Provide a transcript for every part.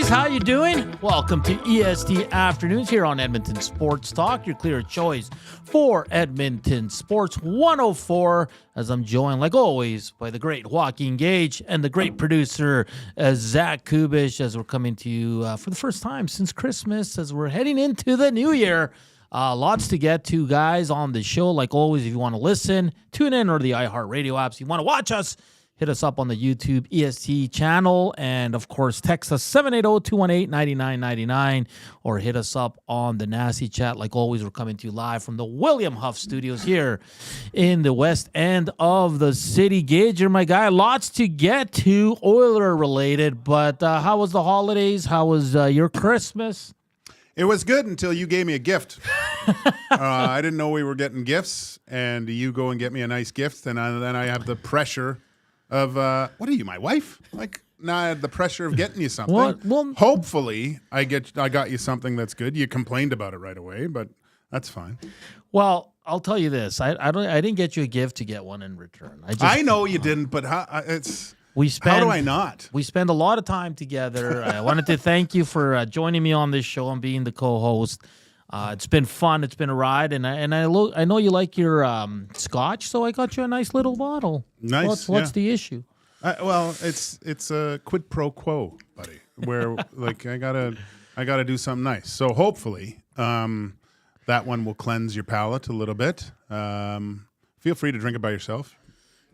How you doing? Welcome to EST Afternoons here on Edmonton Sports Talk, your clear choice for Edmonton Sports 104, as I'm joined, like always, by the great Joaquin Gage and the great producer, Zach Kubusch, as we're coming to you for the first time since Christmas, as we're heading into the new year. Lots to get to, guys, on the show. Like always, if you want to listen, tune in, or the iHeartRadio apps. If you want to watch us, hit us up on the YouTube EST channel, and of course, text us 780-218-9999, or hit us up on the Nasty Chat. Like always, we're coming to you live from the William Huff Studios here in the west end of the city. Gage, you're my guy. Lots to get to, Oiler related, but how was the holidays? How was your Christmas? It was good until you gave me a gift. I didn't know we were getting gifts, and you go and get me a nice gift, and then I have the pressure of, what are you, my wife? Like, now I had the pressure of getting you something. Well, hopefully, I got you something that's good. You complained about it right away, but that's fine. Well, I'll tell you this: I didn't get you a gift to get one in return. I know you didn't, but how do I not? We spend a lot of time together. I wanted to thank you for joining me on this show and being the co-host. It's been fun. It's been a ride, and I know you like your scotch, so I got you a nice little bottle. Nice. What's the issue? Well, it's a quid pro quo, buddy. Where like I gotta do something nice. So hopefully, that one will cleanse your palate a little bit. Feel free to drink it by yourself.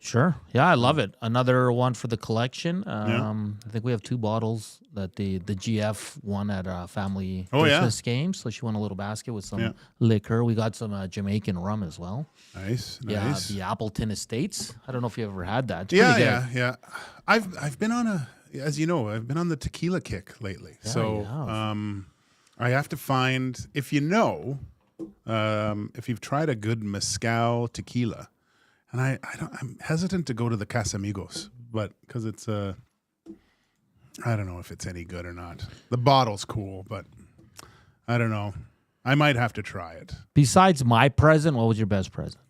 Sure. Yeah, I love it. Another one for the collection. I think we have 2 bottles that the GF won at a family Christmas game. So she won a little basket with some liquor. We got some Jamaican rum as well. Nice. Yeah, the Appleton Estates. I don't know if you ever had that. It's yeah. I've been on as you know, I've been on the tequila kick lately. Yeah, so I have to find, if you've tried a good mezcal tequila. And I'm hesitant to go to the Casamigos, but because it's I don't know if it's any good or not. The bottle's cool, but I don't know. I might have to try it. Besides my present, what was your best present?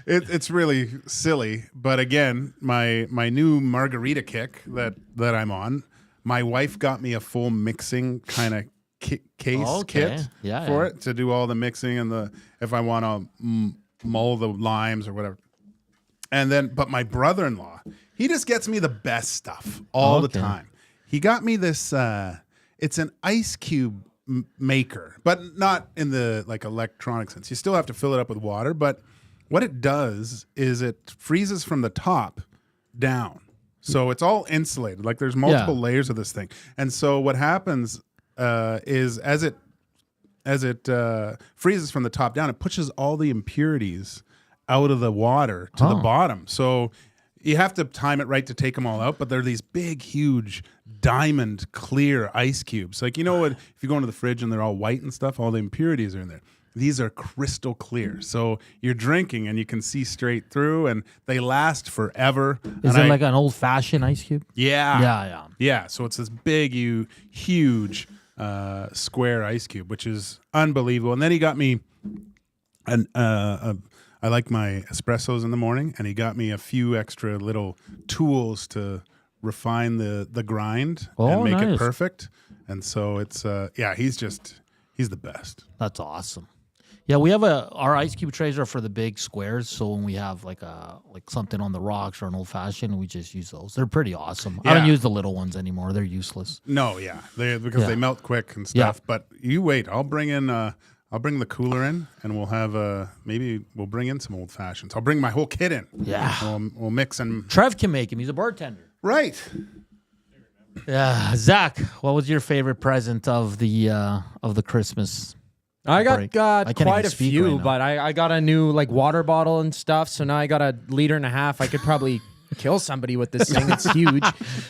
It's really silly, but again, my new margarita kick that I'm on. My wife got me a full mixing kind of case kit for it to do all the mixing and if I want to mull the limes or whatever. And then, but my brother-in-law, he just gets me the best stuff all the time. He got me this, it's an ice cube maker, but not in the like electronic sense. You still have to fill it up with water, but what it does is it freezes from the top down. So it's all insulated. Like there's multiple layers of this thing. And so what happens is as it freezes from the top down, it pushes all the impurities out of the water to the bottom. So you have to time it right to take them all out, but they're these big, huge, diamond clear ice cubes. Like, you know what, if you go into the fridge and they're all white and stuff, all the impurities are in there. These are crystal clear. So you're drinking and you can see straight through, and they last forever. Is it like an old-fashioned ice cube? Yeah. Yeah, so it's this big, huge square ice cube, which is unbelievable. And then he got me I like my espressos in the morning, and he got me a few extra little tools to refine the grind and make it perfect. And so it's he's the best. That's awesome. Yeah, we have our ice cube trays are for the big squares. So when we have like something on the rocks or an old fashioned, we just use those. They're pretty awesome. Yeah. I don't use the little ones anymore. They're useless. No, because they melt quick and stuff. Yeah. But you wait. I'll bring the cooler in, and we'll have maybe we'll bring in some old fashions. I'll bring my whole kit in. Yeah, we'll mix and. Trev can make him. He's a bartender. Right. Yeah, Zach, what was your favorite present of the Christmas? I got quite a few, but I got a new like water bottle and stuff. So now I got 1.5 liters. I could probably kill somebody with this thing. It's huge.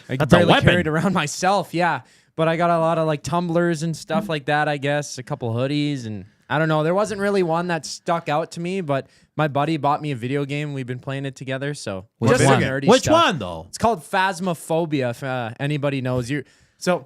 I could barely carry it around myself. Yeah, but I got a lot of like tumblers and stuff like that. I guess a couple hoodies and I don't know. There wasn't really one that stuck out to me, but my buddy bought me a video game. We've been playing it together. So Which just one? nerdy Which stuff. one though? It's called Phasmophobia. If anybody knows you. So,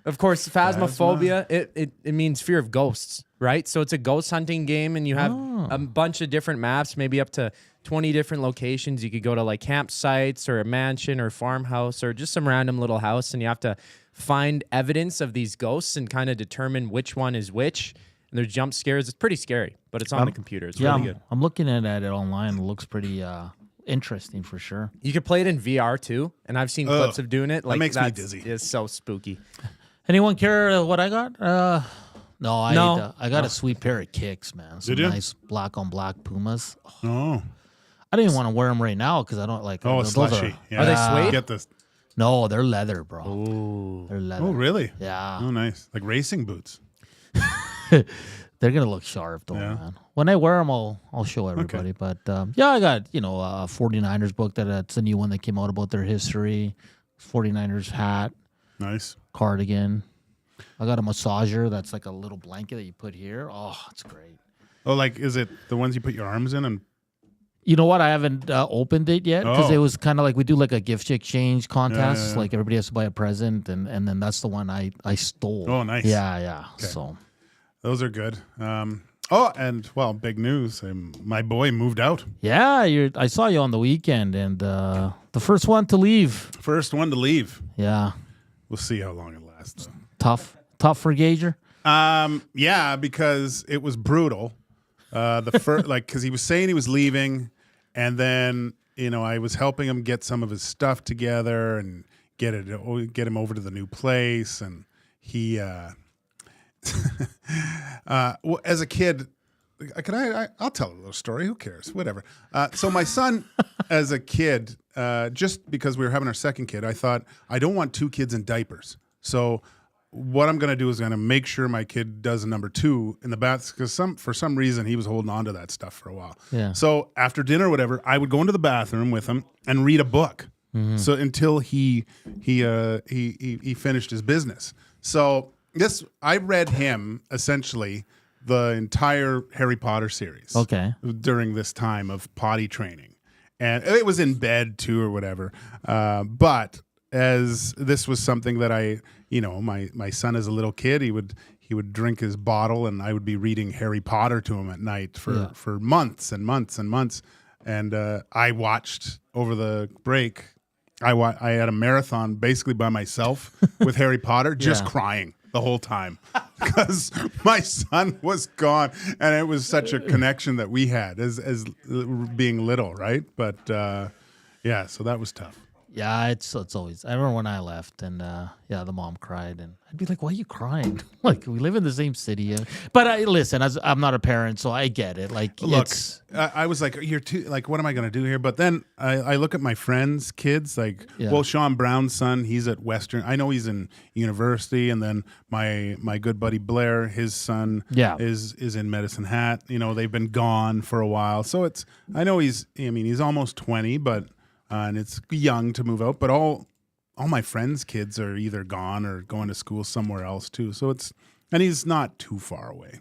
of course, Phasmophobia. It means fear of ghosts, right? So it's a ghost hunting game, and you have a bunch of different maps, maybe up to 20 different locations. You could go to like campsites or a mansion or farmhouse or just some random little house, and you have to find evidence of these ghosts and kind of determine which one is which. And there's jump scares. It's pretty scary, but it's on the computer. It's really good. I'm looking at it online. It looks pretty interesting for sure. You could play it in VR too, and I've seen clips of doing it. Like, that makes me dizzy. It's so spooky. Anyone care what I got? No, I got a sweet pair of kicks, man. Some nice black on black Pumas. Oh. I didn't want to wear them right now because I don't like. Oh, slushy. Are they suede? Get this. No, they're leather, bro. Ooh. They're leather. Oh, really? Yeah. Oh, nice. Like racing boots. They're gonna look sharp though, man. When I wear them, I'll show everybody. Okay. But I got a 49ers book that's a new one that came out about their history. 49ers hat. Nice. Cardigan. I got a massager that's like a little blanket that you put here. Oh, it's great. Oh, like is it the ones you put your arms in and? You know what? I haven't opened it yet because it was kind of like we do like a gift exchange contest. Yeah. Like everybody has to buy a present, and then that's the one I stole. Oh, nice. Yeah. Okay. So those are good. Big news. My boy moved out. Yeah, I saw you on the weekend, and the first one to leave. First one to leave. Yeah. We'll see how long it lasts. Tough for Gager. Yeah, because it was brutal. The first, because he was saying he was leaving, and then I was helping him get some of his stuff together and get him over to the new place, and he. As a kid, I'll tell a little story. Who cares? Whatever. So my son, as a kid, just because we were having our second kid, I thought I don't want two kids in diapers. So what I'm going to do is going to make sure my kid does a number two in the bath because for some reason he was holding on to that stuff for a while. Yeah. So after dinner or whatever, I would go into the bathroom with him and read a book. Mm-hmm. So until he finished his business. So I read him essentially the entire Harry Potter series. Okay. During this time of potty training, and it was in bed too or whatever. But as this was something that my son as a little kid, he would drink his bottle, and I would be reading Harry Potter to him at night for months and months and months. And I watched over the break. I had a marathon basically by myself with Harry Potter, just crying the whole time because my son was gone, and it was such a connection that we had as being little, right? But so that was tough. Yeah, it's always. I remember when I left, and the mom cried, and I'd be like, "Why are you crying? Like we live in the same city." But listen, I'm not a parent, so I get it. Like, look, I was like, "You're too like, what am I going to do here?" But then I look at my friends' kids, like, Sean Brown's son, he's at Western. I know he's in university, and then my good buddy Blair, his son, is in Medicine Hat. They've been gone for a while, so I know he's almost 20, but. And it's young to move out, but all my friends' kids are either gone or going to school somewhere else too. So and he's not too far away.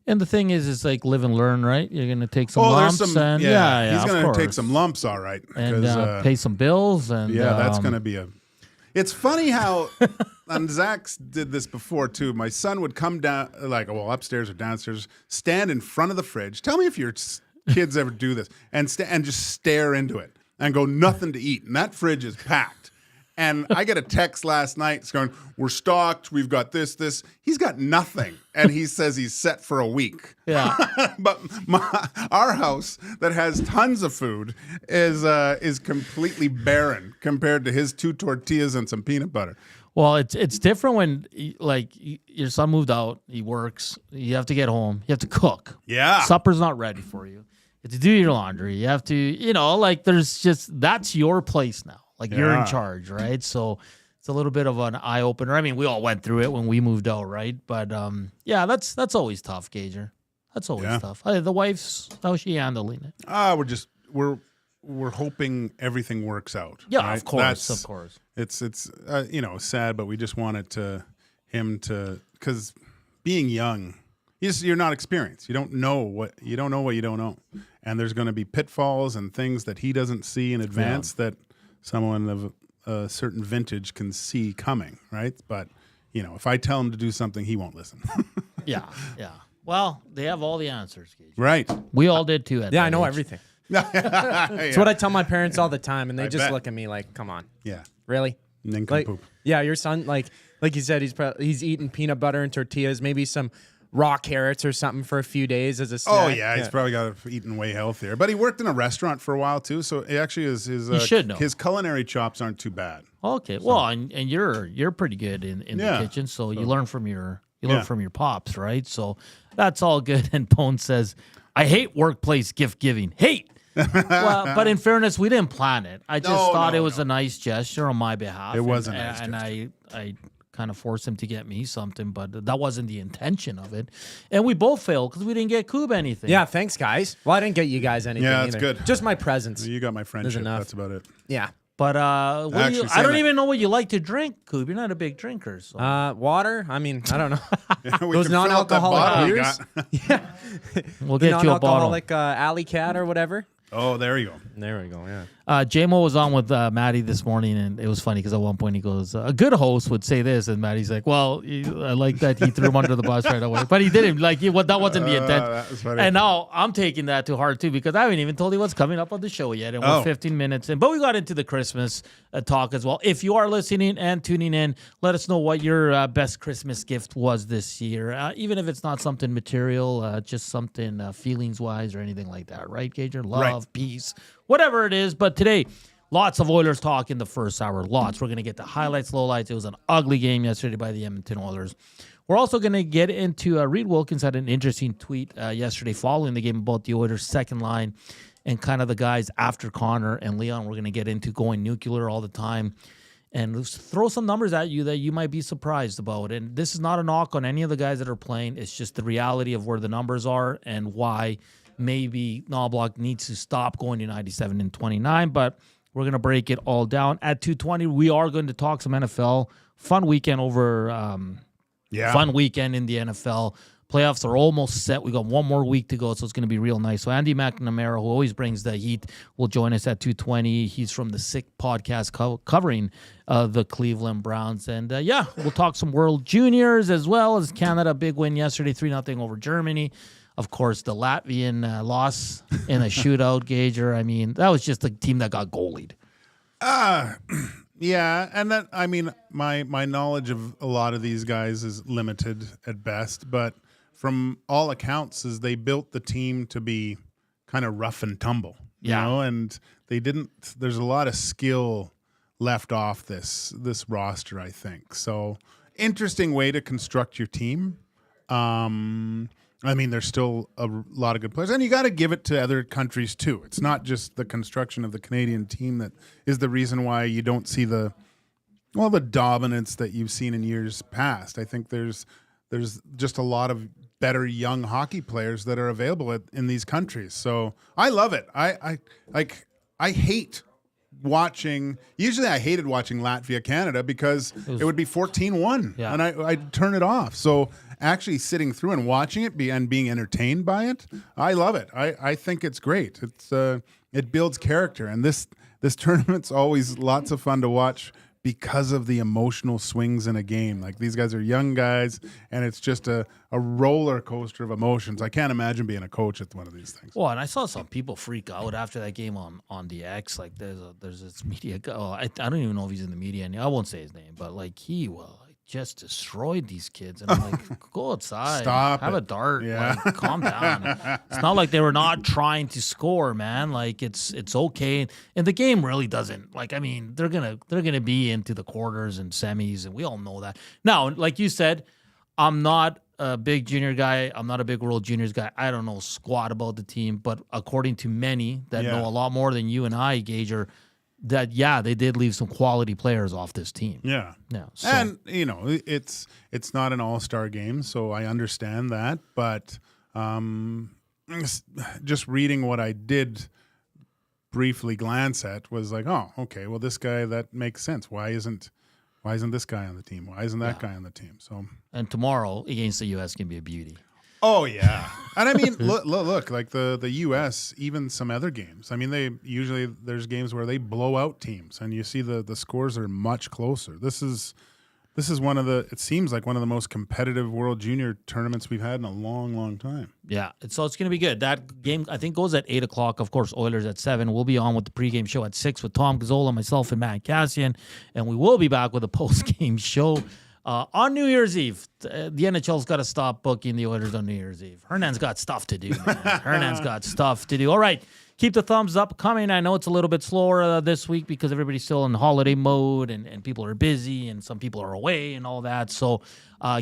And the thing is like live and learn, right? You're going to take some lumps, he's going to take some lumps, all right, and pay some bills, and that's going to be It's funny how, and Zach did this before too. My son would come down, upstairs or downstairs, stand in front of the fridge. Tell me if your kids ever do this, and just stare into it. And go, nothing to eat. And that fridge is packed. And I get a text last night. It's going, we're stocked. We've got this. He's got nothing. And he says he's set for a week. Yeah. But our house that has tons of food is completely barren compared to his 2 tortillas and some peanut butter. Well, it's different when your son moved out. He works. You have to get home. You have to cook. Yeah. Supper's not ready for you. You have to do your laundry. You have to, that's your place now. Like you're in charge, right? So it's a little bit of an eye opener. I mean, we all went through it when we moved out, right? But that's always tough, Gager. That's always tough. The wife's, how's she handling it? We're hoping everything works out. Yeah, right? of course. It's sad, but we just want him to, because being young, You're not experienced. You don't know what you don't know. And there's going to be pitfalls and things that he doesn't see in advance that someone of a certain vintage can see coming, right? But, if I tell him to do something, he won't listen. Yeah. Well, they have all the answers, Gage. Right. We all did too. I know everything. That's what I tell my parents all the time, and they just look at me like, "Come on, really?" Nincompoop. Yeah, your son, like you said, he's eating peanut butter and tortillas, maybe some raw carrots or something for a few days as a snack. Oh yeah, he's probably got eaten way healthier. But he worked in a restaurant for a while too, so it actually you should know. His culinary chops aren't too bad. Okay, well, and you're pretty good in the kitchen, so you learn from your pops, right? So that's all good. And Pone says, "I hate workplace gift giving. Hate." Well, but in fairness, we didn't plan it. I just thought it was a nice gesture on my behalf. It was a nice gesture. And I kind of forced him to get me something, but that wasn't the intention of it. And we both failed because we didn't get Kub anything. Yeah, thanks, guys. Well, I didn't get you guys anything that's either. good. Just my presents. You got my friendship. That's about it. Yeah. But I don't even know what you like to drink, Kub. You're not a big drinker. So. Water? I mean, I don't know. Those non-alcoholic beers? Yeah. We'll get you a bottle. Non-alcoholic Alley Cat or whatever. Oh, there you go. There we go, yeah. JMO was on with Maddie this morning, and it was funny because at one point he goes, a good host would say this, and Maddie's like, well, I like that he threw him under the bus right away. But he didn't. Like, that wasn't the intent. That was funny. And now I'm taking that to heart, too, because I haven't even told you what's coming up on the show yet, and we're 15 minutes in. But we got into the Christmas talk as well. If you are listening and tuning in, let us know what your best Christmas gift was this year, even if it's not something material, just something feelings-wise or anything like that, right, Gager? Love, peace, whatever it is. But today, lots of Oilers talk in the first hour. Lots. We're going to get the highlights, lowlights. It was an ugly game yesterday by the Edmonton Oilers. We're also going to get into Reed Wilkins had an interesting tweet yesterday following the game about the Oilers' second line and kind of the guys after Connor and Leon. We're going to get into going nuclear all the time and throw some numbers at you that you might be surprised about. And this is not a knock on any of the guys that are playing. It's just the reality of where the numbers are and why maybe Knobloch needs to stop going to 97 and 29. But we're going to break it all down. At 2:20, we are going to talk some NFL. Fun weekend fun weekend in the NFL. Playoffs are almost set. We got one more week to go, so it's going to be real nice. So Andy McNamara, who always brings the heat, will join us at 2:20. He's from the Sick podcast covering the Cleveland Browns. And, we'll talk some World Juniors as well as Canada. Big win yesterday, 3-0 over Germany. Of course, the Latvian loss in a shootout, Gager. I mean, that was just a team that got goalied. Yeah, and that, I mean, my knowledge of a lot of these guys is limited at best, but from all accounts, is they built the team to be kind of rough and tumble, you know, and they didn't. There's a lot of skill left off this roster, I think. So interesting way to construct your team. I mean, there's still a lot of good players, and you got to give it to other countries too. It's not just the construction of the Canadian team that is the reason why you don't see the dominance that you've seen in years past. I think there's just a lot of better young hockey players that are available in these countries. So I love it. I hate watching. Usually, I hated watching Latvia Canada because it would be 14-1, and I'd turn it off. So actually sitting through and watching it and being entertained by it, I love it. I think it's great. It builds character, and this tournament's always lots of fun to watch because of the emotional swings in a game. Like, these guys are young guys, and it's just a roller coaster of emotions. I can't imagine being a coach at one of these things. Well, and I saw some people freak out after that game on the X. Like, there's this media guy. I don't even know if he's in the media anymore. I won't say his name, but like just destroyed these kids. And I'm like, go outside. Stop Have it. a dart. Yeah. Like, calm down. It's not like they were not trying to score, man. Like, it's okay. And the game really doesn't. Like, I mean, they're gonna be into the quarters and semis, and we all know that. Now, like you said, I'm not a big junior guy. I'm not a big World Juniors guy. I don't know squat about the team. But according to many that know a lot more than you and I, Gager, that they did leave some quality players off this team. Yeah. So. And it's not an all-star game, so I understand that. But just reading what I did briefly glance at was like, oh, okay, well, this guy, that makes sense. Why isn't this guy on the team? Why isn't that guy on the team? So, and tomorrow against the U.S. can be a beauty. Oh, yeah. And I mean, look, like the U.S., even some other games. I mean, there's games where they blow out teams, and you see the scores are much closer. This is it seems like one of the most competitive World Junior tournaments we've had in a long, long time. Yeah, so it's going to be good. That game, I think, goes at 8 o'clock. Of course, Oilers at 7. We'll be on with the pregame show at 6 with Tom Gazzola, myself, and Matt Cassian. And we will be back with a postgame show on New Year's Eve. The NHL's got to stop booking the Oilers on New Year's Eve. Hernan's got stuff to do, man. Hernan's got stuff to do. All right. Keep the thumbs up coming. I know it's a little bit slower this week because everybody's still in holiday mode and people are busy and some people are away and all that. So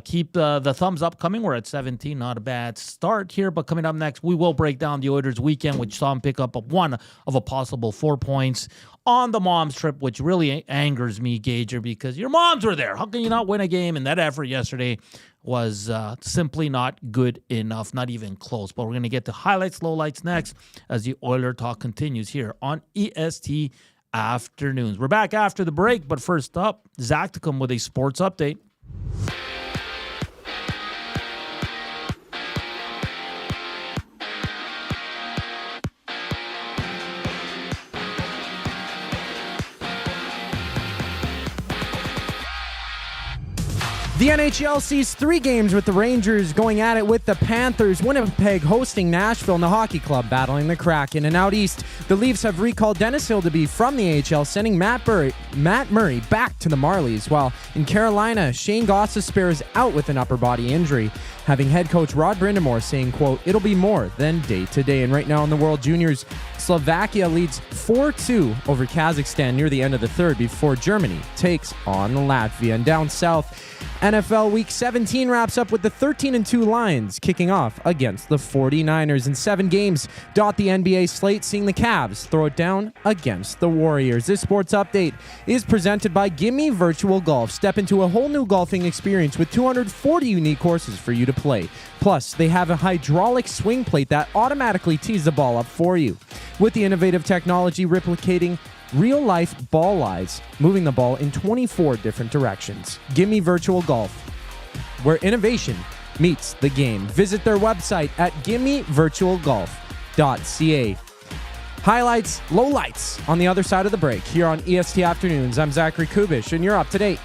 keep the thumbs up coming. We're at 17. Not a bad start here. But coming up next, we will break down the Oilers weekend, which saw them pick up one of a possible 4 points on the mom's trip, which really angers me, Gager, because your moms were there. How can you not win a game? And that effort yesterday was simply not good enough, not even close. But we're going to get to highlights, lowlights next as the Oiler talk continues here on EST Afternoons. We're back after the break, but first up, Zachticum with a sports update. The NHL sees 3 games with the Rangers going at it with the Panthers, Winnipeg hosting Nashville, and the Hockey Club battling the Kraken. And out east, the Leafs have recalled Dennis Hildeby from the AHL, sending Matt Murray back to the Marlies, while in Carolina, Shane Gostisbehere is out with an upper body injury, having head coach Rod Brindamore saying, quote, "It'll be more than day-to-day." And right now in the World Juniors, Slovakia leads 4-2 over Kazakhstan near the end of the third before Germany takes on Latvia. And down south, NFL Week 17 wraps up with the 13-2 Lions kicking off against the 49ers. In 7 games dot the NBA slate, seeing the Cavs throw it down against the Warriors. This sports update is presented by Gimme Virtual Golf. Step into a whole new golfing experience with 240 unique courses for you to play. Plus, they have a hydraulic swing plate that automatically tees the ball up for you, with the innovative technology replicating real-life ball lies, moving the ball in 24 different directions. Gimme Virtual Golf, where innovation meets the game. Visit their website at gimmevirtualgolf.ca. Highlights, lowlights on the other side of the break here on EST Afternoons. I'm Zachary Kubusch, and you're up to date.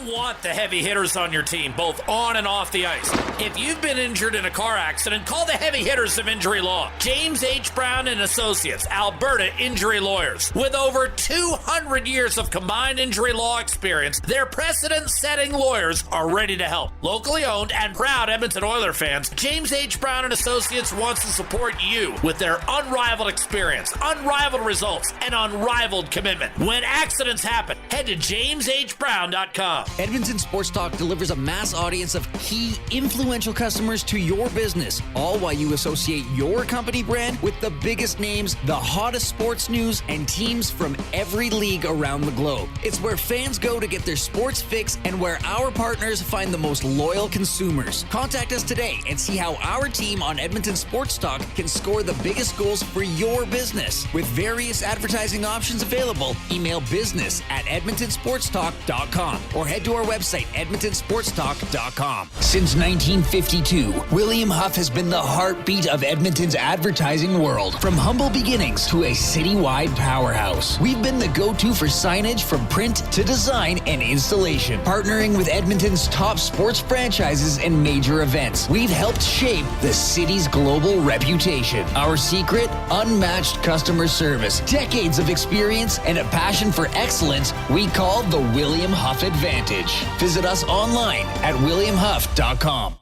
Want the heavy hitters on your team, both on and off the ice. If you've been injured in a car accident, call the heavy hitters of injury law. James H. Brown and Associates, Alberta Injury Lawyers. With over 200 years of combined injury law experience, their precedent-setting lawyers are ready to help. Locally owned and proud Edmonton Oiler fans, James H. Brown and Associates wants to support you with their unrivaled experience, unrivaled results, and unrivaled commitment. When accidents happen, head to jameshbrown.com. Edmonton Sports Talk delivers a mass audience of key, influential customers to your business, all while you associate your company brand with the biggest names, the hottest sports news, and teams from every league around the globe. It's where fans go to get their sports fix and where our partners find the most loyal consumers. Contact us today and see how our team on Edmonton Sports Talk can score the biggest goals for your business. With various advertising options available, email business@edmontonsportstalk.com or head to our website, edmontonsportstalk.com. Since 1952, William Huff has been the heartbeat of Edmonton's advertising world. From humble beginnings to a citywide powerhouse, we've been the go-to for signage from print to design and installation. Partnering with Edmonton's top sports franchises and major events, we've helped shape the city's global reputation. Our secret? Unmatched customer service, decades of experience, and a passion for excellence we call the William Huff Advantage. Visit us online at williamhuff.com.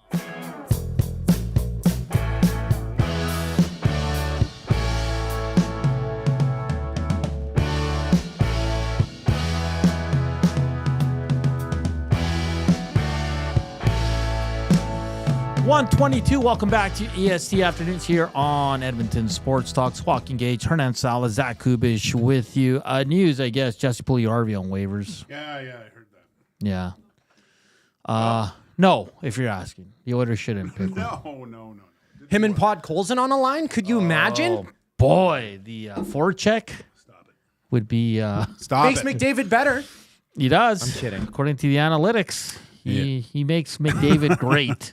.122, welcome back to EST Afternoons here on Edmonton Sports Talk. Joaquin Gage, Hernan Salas, Zach Kubusch with you. News, I guess, Jesse Puljujarvi on waivers. Yeah, I heard that. Yeah. No, if you're asking. The Oilers shouldn't pick No. Him and Podkolzin on a line? Could you imagine? Oh, boy. The forecheck would be... Stop Makes it. McDavid better. He does. I'm kidding. According to the analytics, He makes McDavid great.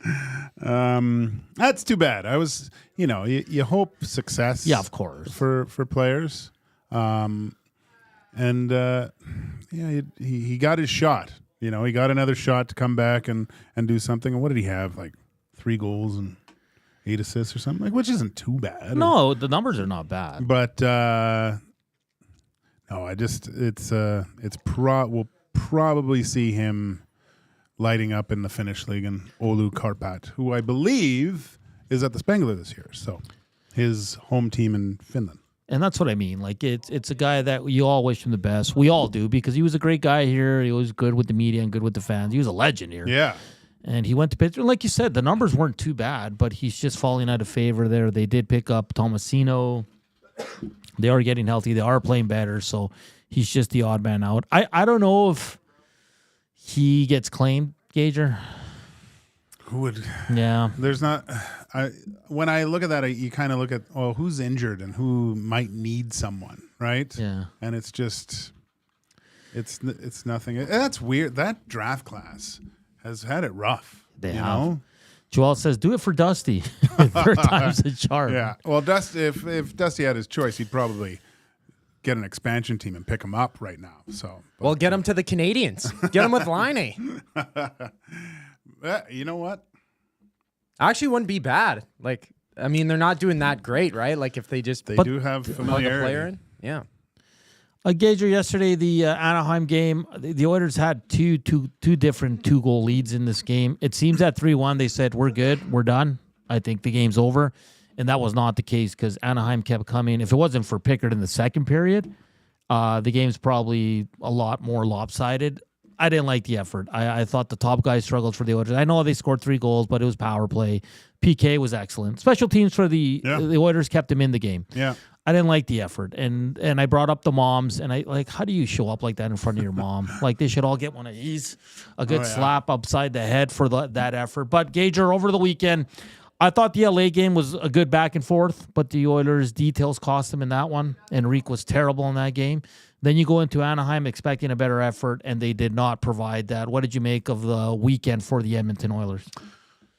That's too bad. I was, you hope success. Yeah, of course. For players, he got his shot. He got another shot to come back and do something. And what did he have? Like 3 goals and 8 assists or something, which isn't too bad. No, the numbers are not bad. But no, we'll probably see him lighting up in the Finnish league and Oulu Karpat, who I believe is at the Spengler this year. So his home team in Finland. And that's what I mean. Like it's a guy that you all wish him the best. We all do, because he was a great guy here. He was good with the media and good with the fans. He was a legend here. Yeah. And he went to Pittsburgh. Like you said, the numbers weren't too bad, but he's just falling out of favor there. They did pick up Tomasino. They are getting healthy. They are playing better. So he's just the odd man out. I don't know if he gets claimed, Gager. Who would? Yeah. There's not. When I look at that, you kind of look at, who's injured and who might need someone, right? Yeah. And it's just, it's nothing. That's weird. That draft class has had it rough. They have. Joel says, do it for Dusty. 3rd time's a charm. Yeah. Well, Dusty, if Dusty had his choice, he'd probably get an expansion team and pick him up right now. So, well, get him to the Canadians. Get him with Laine. You know what? Actually, wouldn't be bad. They're not doing that great, right? Like if they just do have familiarity. Plug a player in. Yeah. Gager, yesterday, the Anaheim game, the Oilers had two different 2-goal leads in this game. It seems at 3-1, they said, we're good, we're done. I think the game's over. And that was not the case, because Anaheim kept coming. If it wasn't for Pickard in the second period, the game's probably a lot more lopsided. I didn't like the effort. I thought the top guys struggled for the Oilers. I know they scored 3 goals, but it was power play. PK was excellent. Special teams for the Oilers kept them in the game. Yeah. I didn't like the effort. And I brought up the moms, and how do you show up like that in front of your mom? They should all get one of these, a good slap upside the head for that effort. But Gager, over the weekend, I thought the LA game was a good back and forth, but the Oilers' details cost them in that one. Enrique was terrible in that game. Then you go into Anaheim expecting a better effort, and they did not provide that. What did you make of the weekend for the Edmonton Oilers?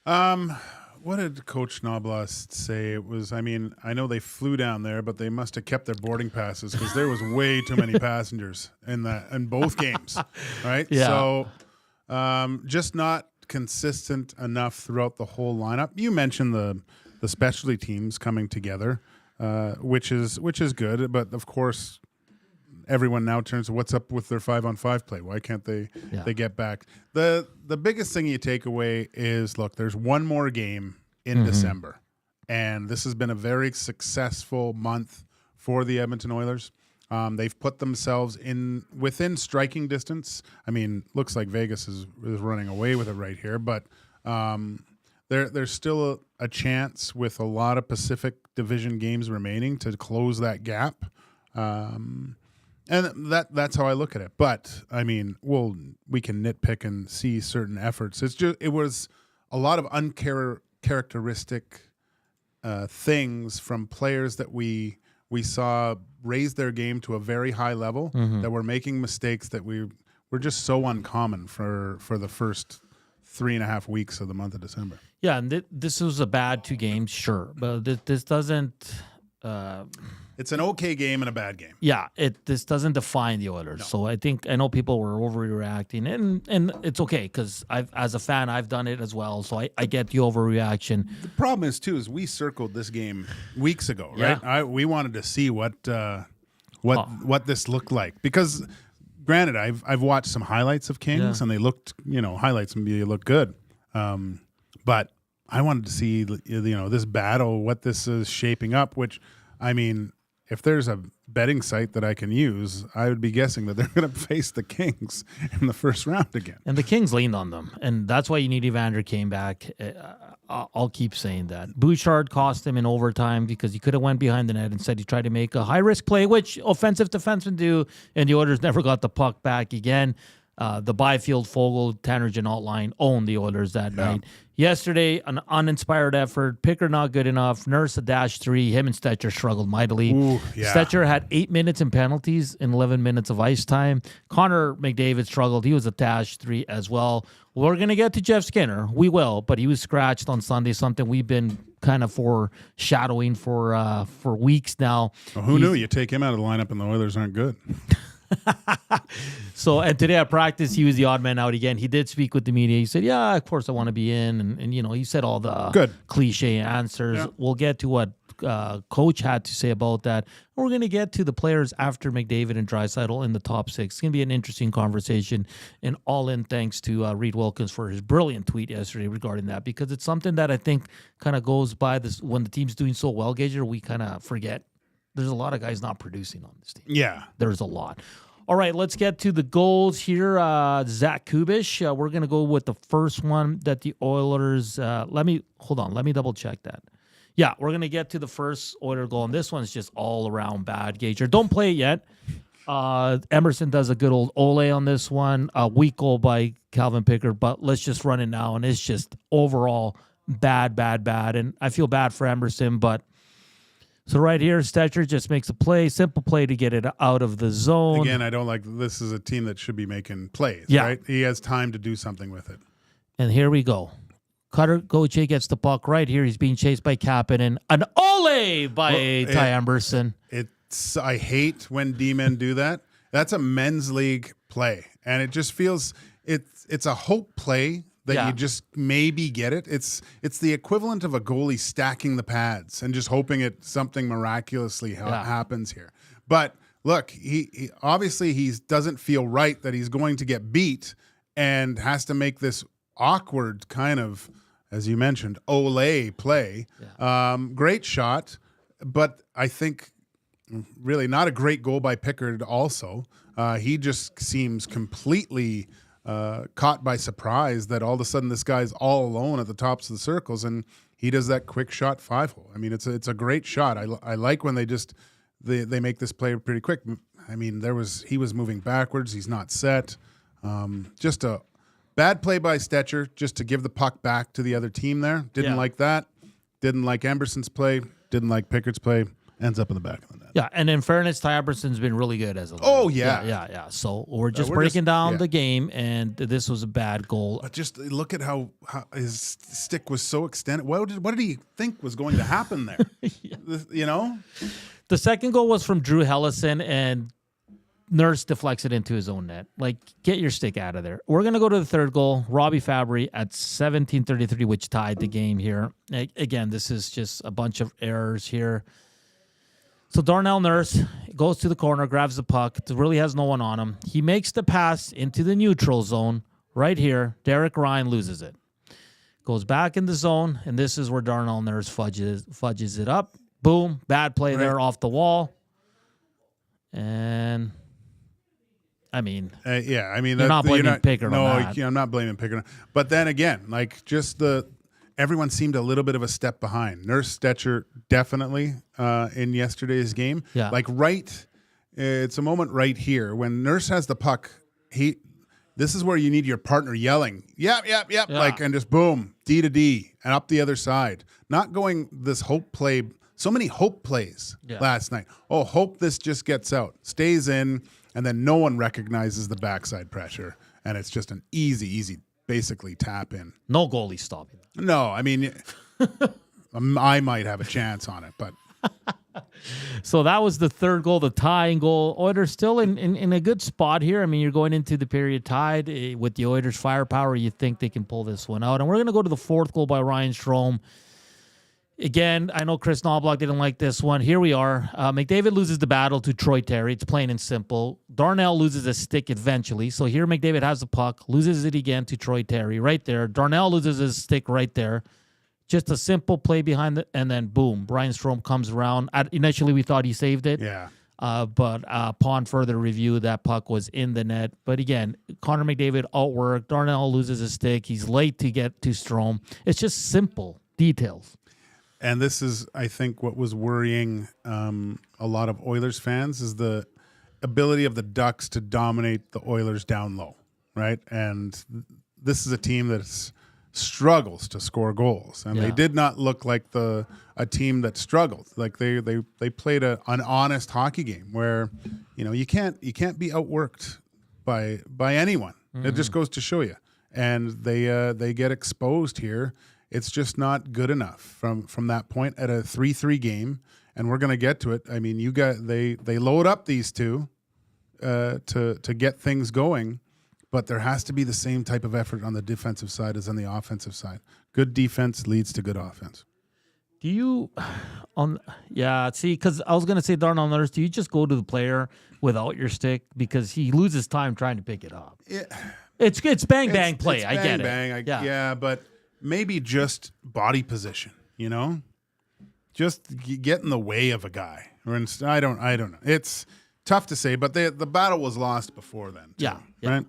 What did Coach Knobloch say? It was, I know they flew down there, but they must have kept their boarding passes, because there was way too many passengers in both games, right? Yeah. So just not consistent enough throughout the whole lineup. You mentioned the specialty teams coming together, which is good, but of course everyone now turns to what's up with their 5-on-5 play. Why can't they get back? The biggest thing you take away is, look, there's one more game in December, and this has been a very successful month for the Edmonton Oilers. They've put themselves within striking distance. Looks like Vegas is running away with it right here, but there's still a chance with a lot of Pacific Division games remaining to close that gap. And that's how I look at it. But we can nitpick and see certain efforts. It was a lot of uncharacteristic things from players that we saw raise their game to a very high level, that were making mistakes that were just so uncommon for the first 3.5 weeks of the month of December. Yeah, and this was a bad 2 games, sure, but this doesn't. It's an okay game and a bad game. Yeah, this doesn't define the Oilers. No. So I know people were overreacting, and it's okay, because as a fan, I've done it as well. So I get the overreaction. The problem is we circled this game weeks ago, right? Yeah. We wanted to see what this looked like, because granted, I've watched some highlights of Kings, and they looked, highlights and they look good. But I wanted to see, this battle, what this is shaping up, which, if there's a betting site that I can use, I would be guessing that they're going to face the Kings in the first round again. And the Kings leaned on them, and that's why you need Evander came back. I'll keep saying that. Bouchard cost him in overtime, because he could have went behind the net. Instead, he tried to make a high-risk play, which offensive defensemen do, and the Oilers never got the puck back again. The Byfield, Fogle, Tanner Janot line owned the Oilers that night. Yesterday, an uninspired effort. Picker not good enough. Nurse a -3. Him and Stetcher struggled mightily. Stetcher had 8 minutes in penalties in 11 minutes of ice time. Connor McDavid struggled. He was a -3 as well. We're going to get to Jeff Skinner. We will, but he was scratched on Sunday, something we've been kind of foreshadowing for weeks now. Well, who knew? You take him out of the lineup and the Oilers aren't good. So, and today at practice, he was the odd man out again. He did speak with the media. He said, yeah, of course I want to be in. And he said all the cliche answers. Yeah. We'll get to what coach had to say about that. We're going to get to the players after McDavid and Draisaitl in the top 6. It's going to be an interesting conversation. And all in thanks to Reed Wilkins for his brilliant tweet yesterday regarding that, because it's something that I think kind of goes by this when the team's doing so well, Gager, we kind of forget. There's a lot of guys not producing on this team. Yeah. There's a lot. All right, let's get to the goals here. Zach Kubusch. We're going to go with the first one that the Oilers... Let me double check that. Yeah, we're going to get to the first Oiler goal, and this one's just all around bad, Gager. Don't play it yet. Emerson does a good old Ole on this one. A weak goal by Calvin Pickard, but let's just run it now, and it's just overall bad. And I feel bad for Emerson, but... So right here, Stetcher just makes a play, simple play to get it out of the zone. Again, I don't like this is a team that should be making plays, right? He has time to do something with it. And here we go. Cutter Gauthier gets the puck right here. He's being chased by Kapanen. An Ole by Ty Emberson. I hate when D-men do that. That's a men's league play. And it just feels it's a hope play that you just maybe get it. It's the equivalent of a goalie stacking the pads and just hoping something miraculously happens here. But look, he obviously he doesn't feel right that he's going to get beat and has to make this awkward kind of, as you mentioned, Ole play. Yeah. Great shot, but I think really not a great goal by Pickard also. He just seems completely... caught by surprise that all of a sudden this guy's all alone at the tops of the circles and he does that quick shot 5-hole. I mean, it's a great shot. I like when they make this play pretty quick. I mean, he was moving backwards. He's not set. Just a bad play by Stetcher just to give the puck back to the other team there. Didn't like that. Didn't like Emberson's play. Didn't like Pickard's play. Ends up in the back of the net. Yeah, and in fairness, Ty Emberson's been really good as a leader. Oh, yeah. Yeah. So we're breaking down the game, and this was a bad goal. But just look at how his stick was so extended. What did he think was going to happen there? You know? The second goal was from Drew Hellison, and Nurse deflects it into his own net. Like, get your stick out of there. We're going to go to the third goal. Robbie Fabry at 17:33, which tied the game here. Again, this is just a bunch of errors here. So Darnell Nurse goes to the corner, grabs the puck. It really has no one on him. He makes the pass into the neutral zone right here. Derek Ryan loses it. Goes back in the zone, and this is where Darnell Nurse fudges it up. Boom, bad play there off the wall. And, I mean, you're not blaming Pickard on that. No, I'm not blaming Pickard. But then again, like just everyone seemed a little bit of a step behind. Nurse, Stetcher, definitely in yesterday's game. Yeah. Like it's a moment right here when Nurse has the puck. This is where you need your partner yelling, yep, like, and just boom, D to D, and up the other side. Not going this hope play. So many hope plays last night. Oh, hope this just gets out, stays in, and then no one recognizes the backside pressure, and it's just an easy, basically tap in. No goalie stopping. No, I mean, I might have a chance on it, but. So that was the third goal, the tying goal. Oilers still in a good spot here. I mean, you're going into the period tied with the Oilers' firepower. You think they can pull this one out. And we're going to go to the fourth goal by Ryan Strome. Again, I know Chris Knobloch didn't like this one. Here we are. McDavid loses the battle to Troy Terry. It's plain and simple. Darnell loses a stick eventually. So here McDavid has the puck, loses it again to Troy Terry right there. Darnell loses his stick right there. Just a simple play behind it, and then boom, Ryan Strome comes around. Initially, we thought he saved it. Yeah. But upon further review, that puck was in the net. But again, Connor McDavid outworked. Darnell loses his stick. He's late to get to Strome. It's just simple details. And this is, I think, what was worrying a lot of Oilers fans is the ability of the Ducks to dominate the Oilers down low, right? And this is a team that struggles to score goals, and they did not look like a team that struggled. Like they played an honest hockey game where, you can't be outworked by anyone. It just goes to show you. And they get exposed here. It's just not good enough from that point at a 3-3 game, and we're going to get to it. I mean, they load up these two to get things going, but there has to be the same type of effort on the defensive side as on the offensive side. Good defense leads to good offense. Do you because I was going to say Darnell Nurse, do you just go to the player without your stick because he loses time trying to pick it up? Yeah. It's bang bang play. It's I bang, get it. Yeah, but maybe just body position, just get in the way of a guy. Or I don't know. It's tough to say, but the battle was lost before then. Too, right.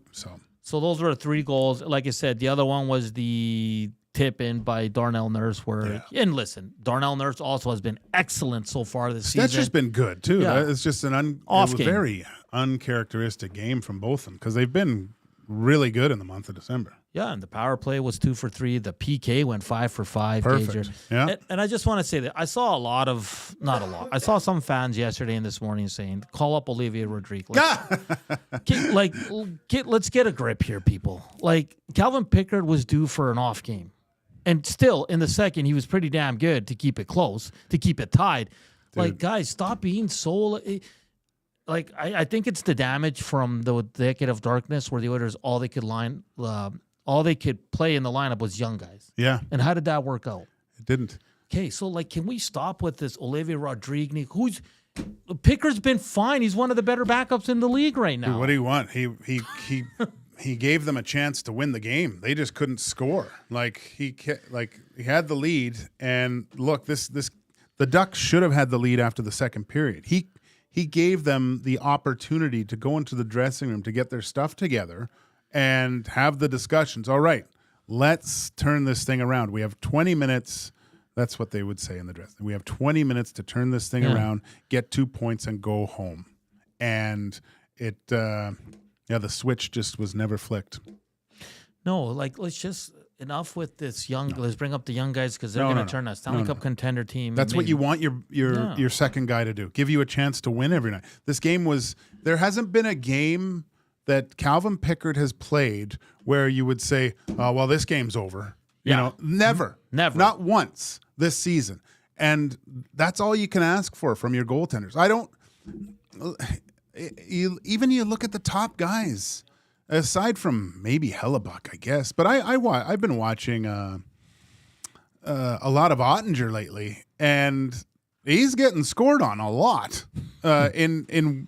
So those were the 3 goals. Like I said, the other one was the tip in by Darnell Nurse. And listen, Darnell Nurse also has been excellent so far this season. That's just been good too. Yeah. It's just an game. Very uncharacteristic game from both of them because they've been really good in the month of December. Yeah, and the power play was 2 for 3. The PK went 5 for 5. Perfect. Gager. Yeah. And I just want to say that I saw not a lot. I saw some fans yesterday and this morning saying, "Call up Olivier Rodrigue." Let's get a grip here, people. Like Calvin Pickard was due for an off game, and still in the second he was pretty damn good to keep it close, to keep it tied. Dude. Like guys, stop being so. Like I think it's the damage from the decade of darkness where the Oilers all they could play in the lineup was young guys. Yeah. And how did that work out? It didn't. Okay, so can we stop with this Olivier Rodrigue? Pickard's been fine. He's one of the better backups in the league right now. Dude, what do you want? He gave them a chance to win the game. They just couldn't score. He had the lead, and look, the Ducks should have had the lead after the second period. He gave them the opportunity to go into the dressing room to get their stuff together and have the discussions. All right, let's turn this thing around. We have 20 minutes. That's what they would say in the dressing room. We have 20 minutes to turn this thing around, get 2 points, and go home. And the switch just was never flicked. No, let's just enough with this young. Let's bring up the young guys because they're going to turn a Stanley Cup contender team. That's what you want your second guy to do. Give you a chance to win every night. This game there hasn't been a game that Calvin Pickard has played where you would say, "Oh, well, this game's over." Never, not once this season. And that's all you can ask for from your goaltenders. You look at the top guys. Aside from maybe Hellebuck, I guess, but I've been watching a lot of Ottinger lately, and he's getting scored on a lot in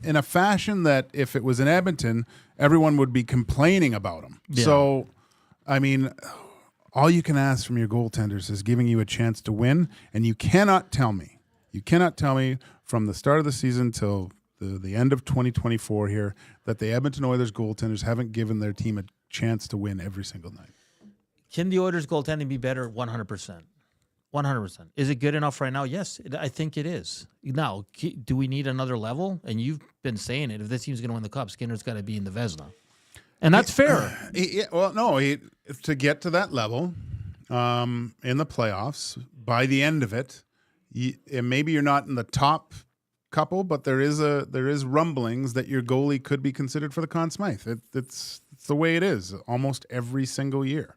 a fashion that if it was in Edmonton, everyone would be complaining about him. Yeah. So, I mean, all you can ask from your goaltenders is giving you a chance to win, and you cannot tell me from the start of the season till the end of 2024 here that the Edmonton Oilers goaltenders haven't given their team a chance to win every single night. Can the Oilers goaltending be better? 100%. 100%. Is it good enough right now? Yes, I think it is. Now, do we need another level? And you've been saying it. If this team's going to win the Cup, Skinner's got to be in the Vezina. And that's fair. To get to that level in the playoffs, by the end of it, and maybe you're not in the top couple, but there is rumblings that your goalie could be considered for the Conn Smythe. It's the way it is almost every single year.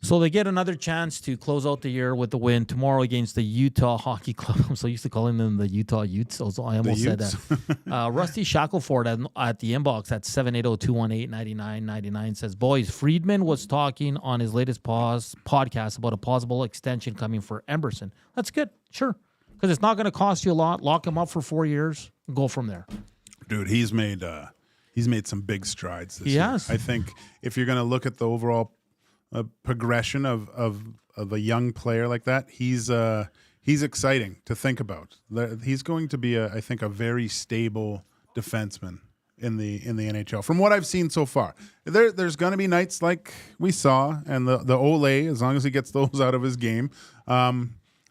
So they get another chance to close out the year with the win tomorrow against the Utah Hockey Club. I'm so used to calling them the Utah Utes, so I almost said that. Rusty Shackelford at the inbox at 780-218-9999 says, "Boys, Friedman was talking on his latest podcast about a possible extension coming for Emberson. That's good, sure. Because it's not going to cost you a lot. Lock him up for 4 years. Go from there." Dude, he's made some big strides this year. Yes. I think if you're going to look at the overall progression of a young player like that, he's exciting to think about. He's going to be I think a very stable defenseman in the NHL. From what I've seen so far, there's going to be nights like we saw, and the Ole, as long as he gets those out of his game.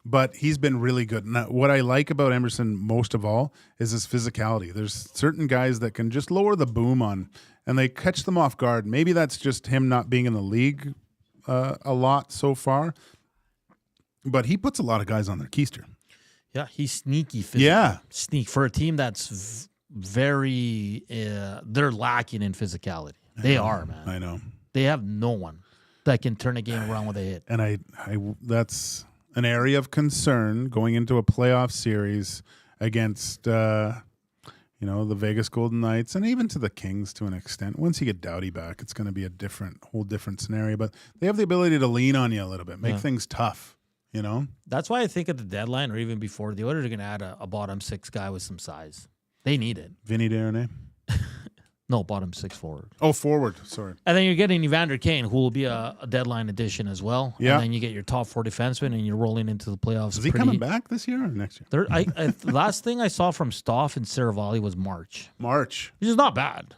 but he's been really good. Now, what I like about Emerson most of all is his physicality. There's certain guys that can just lower the boom on, and they catch them off guard. Maybe that's just him not being in the league a lot so far, but he puts a lot of guys on their keister. Yeah, he's sneaky physical. Yeah. Sneak for a team that's very, they're lacking in physicality. They are, man. I know. They have no one that can turn a game around with a hit. And I that's an area of concern going into a playoff series against, the Vegas Golden Knights and even to the Kings to an extent. Once you get Doughty back, it's going to be a whole different scenario. But they have the ability to lean on you a little bit, make things tough, That's why I think at the deadline or even before, the Oilers are going to add a bottom six guy with some size. They need it. Vinny Desharnais? No, bottom six forward. Oh, forward. Sorry. And then you're getting Evander Kane, who will be a deadline addition as well. Yeah. And then you get your top four defensemen, and you're rolling into the playoffs. Is he coming back this year or next year? Last thing I saw from Stoff and Saravalli was March. Which is not bad.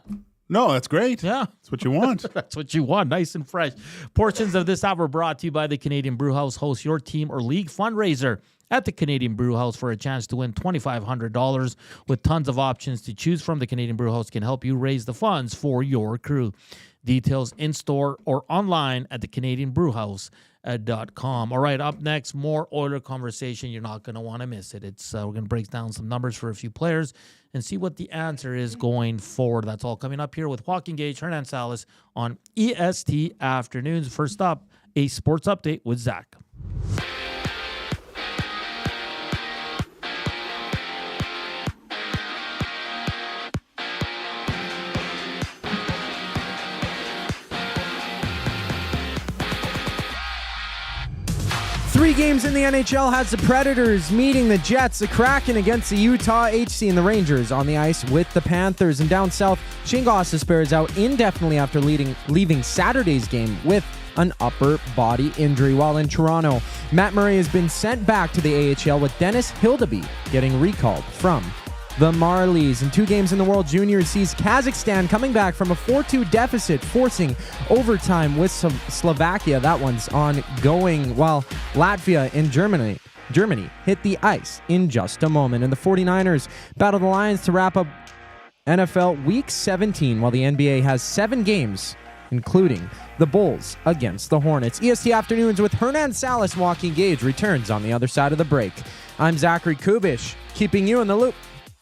No, that's great. Yeah. That's what you want. That's what you want. Nice and fresh. Portions of this hour brought to you by the Canadian Brewhouse. Host your team or league fundraiser at the Canadian Brewhouse for a chance to win $2,500 with tons of options to choose from. The Canadian Brewhouse can help you raise the funds for your crew. Details in store or online at thecanadianbrewhouse.com. All right, up next, more Oiler conversation. You're not going to want to miss it. We're going to break down some numbers for a few players and see what the answer is going forward. That's all coming up here with Joaquin Gage, Hernan Salas on EST Afternoons. First up, a sports update with Zach. Three games in the NHL has the Predators meeting the Jets, the Kraken against the Utah HC, and the Rangers on the ice with the Panthers. And down south, Shane Gostisbehere is out indefinitely after leaving Saturday's game with an upper body injury. While in Toronto, Matt Murray has been sent back to the AHL with Dennis Hildeby getting recalled from the Marlies. In two games in the World Juniors sees Kazakhstan coming back from a 4-2 deficit, forcing overtime with Slovakia. That one's ongoing, while Latvia and Germany hit the ice in just a moment. And the 49ers battle the Lions to wrap up NFL Week 17, while the NBA has 7 games, including the Bulls against the Hornets. EST Afternoons with Hernan Salas, Joaquin Gage returns on the other side of the break. I'm Zachary Kubusch, keeping you in the loop.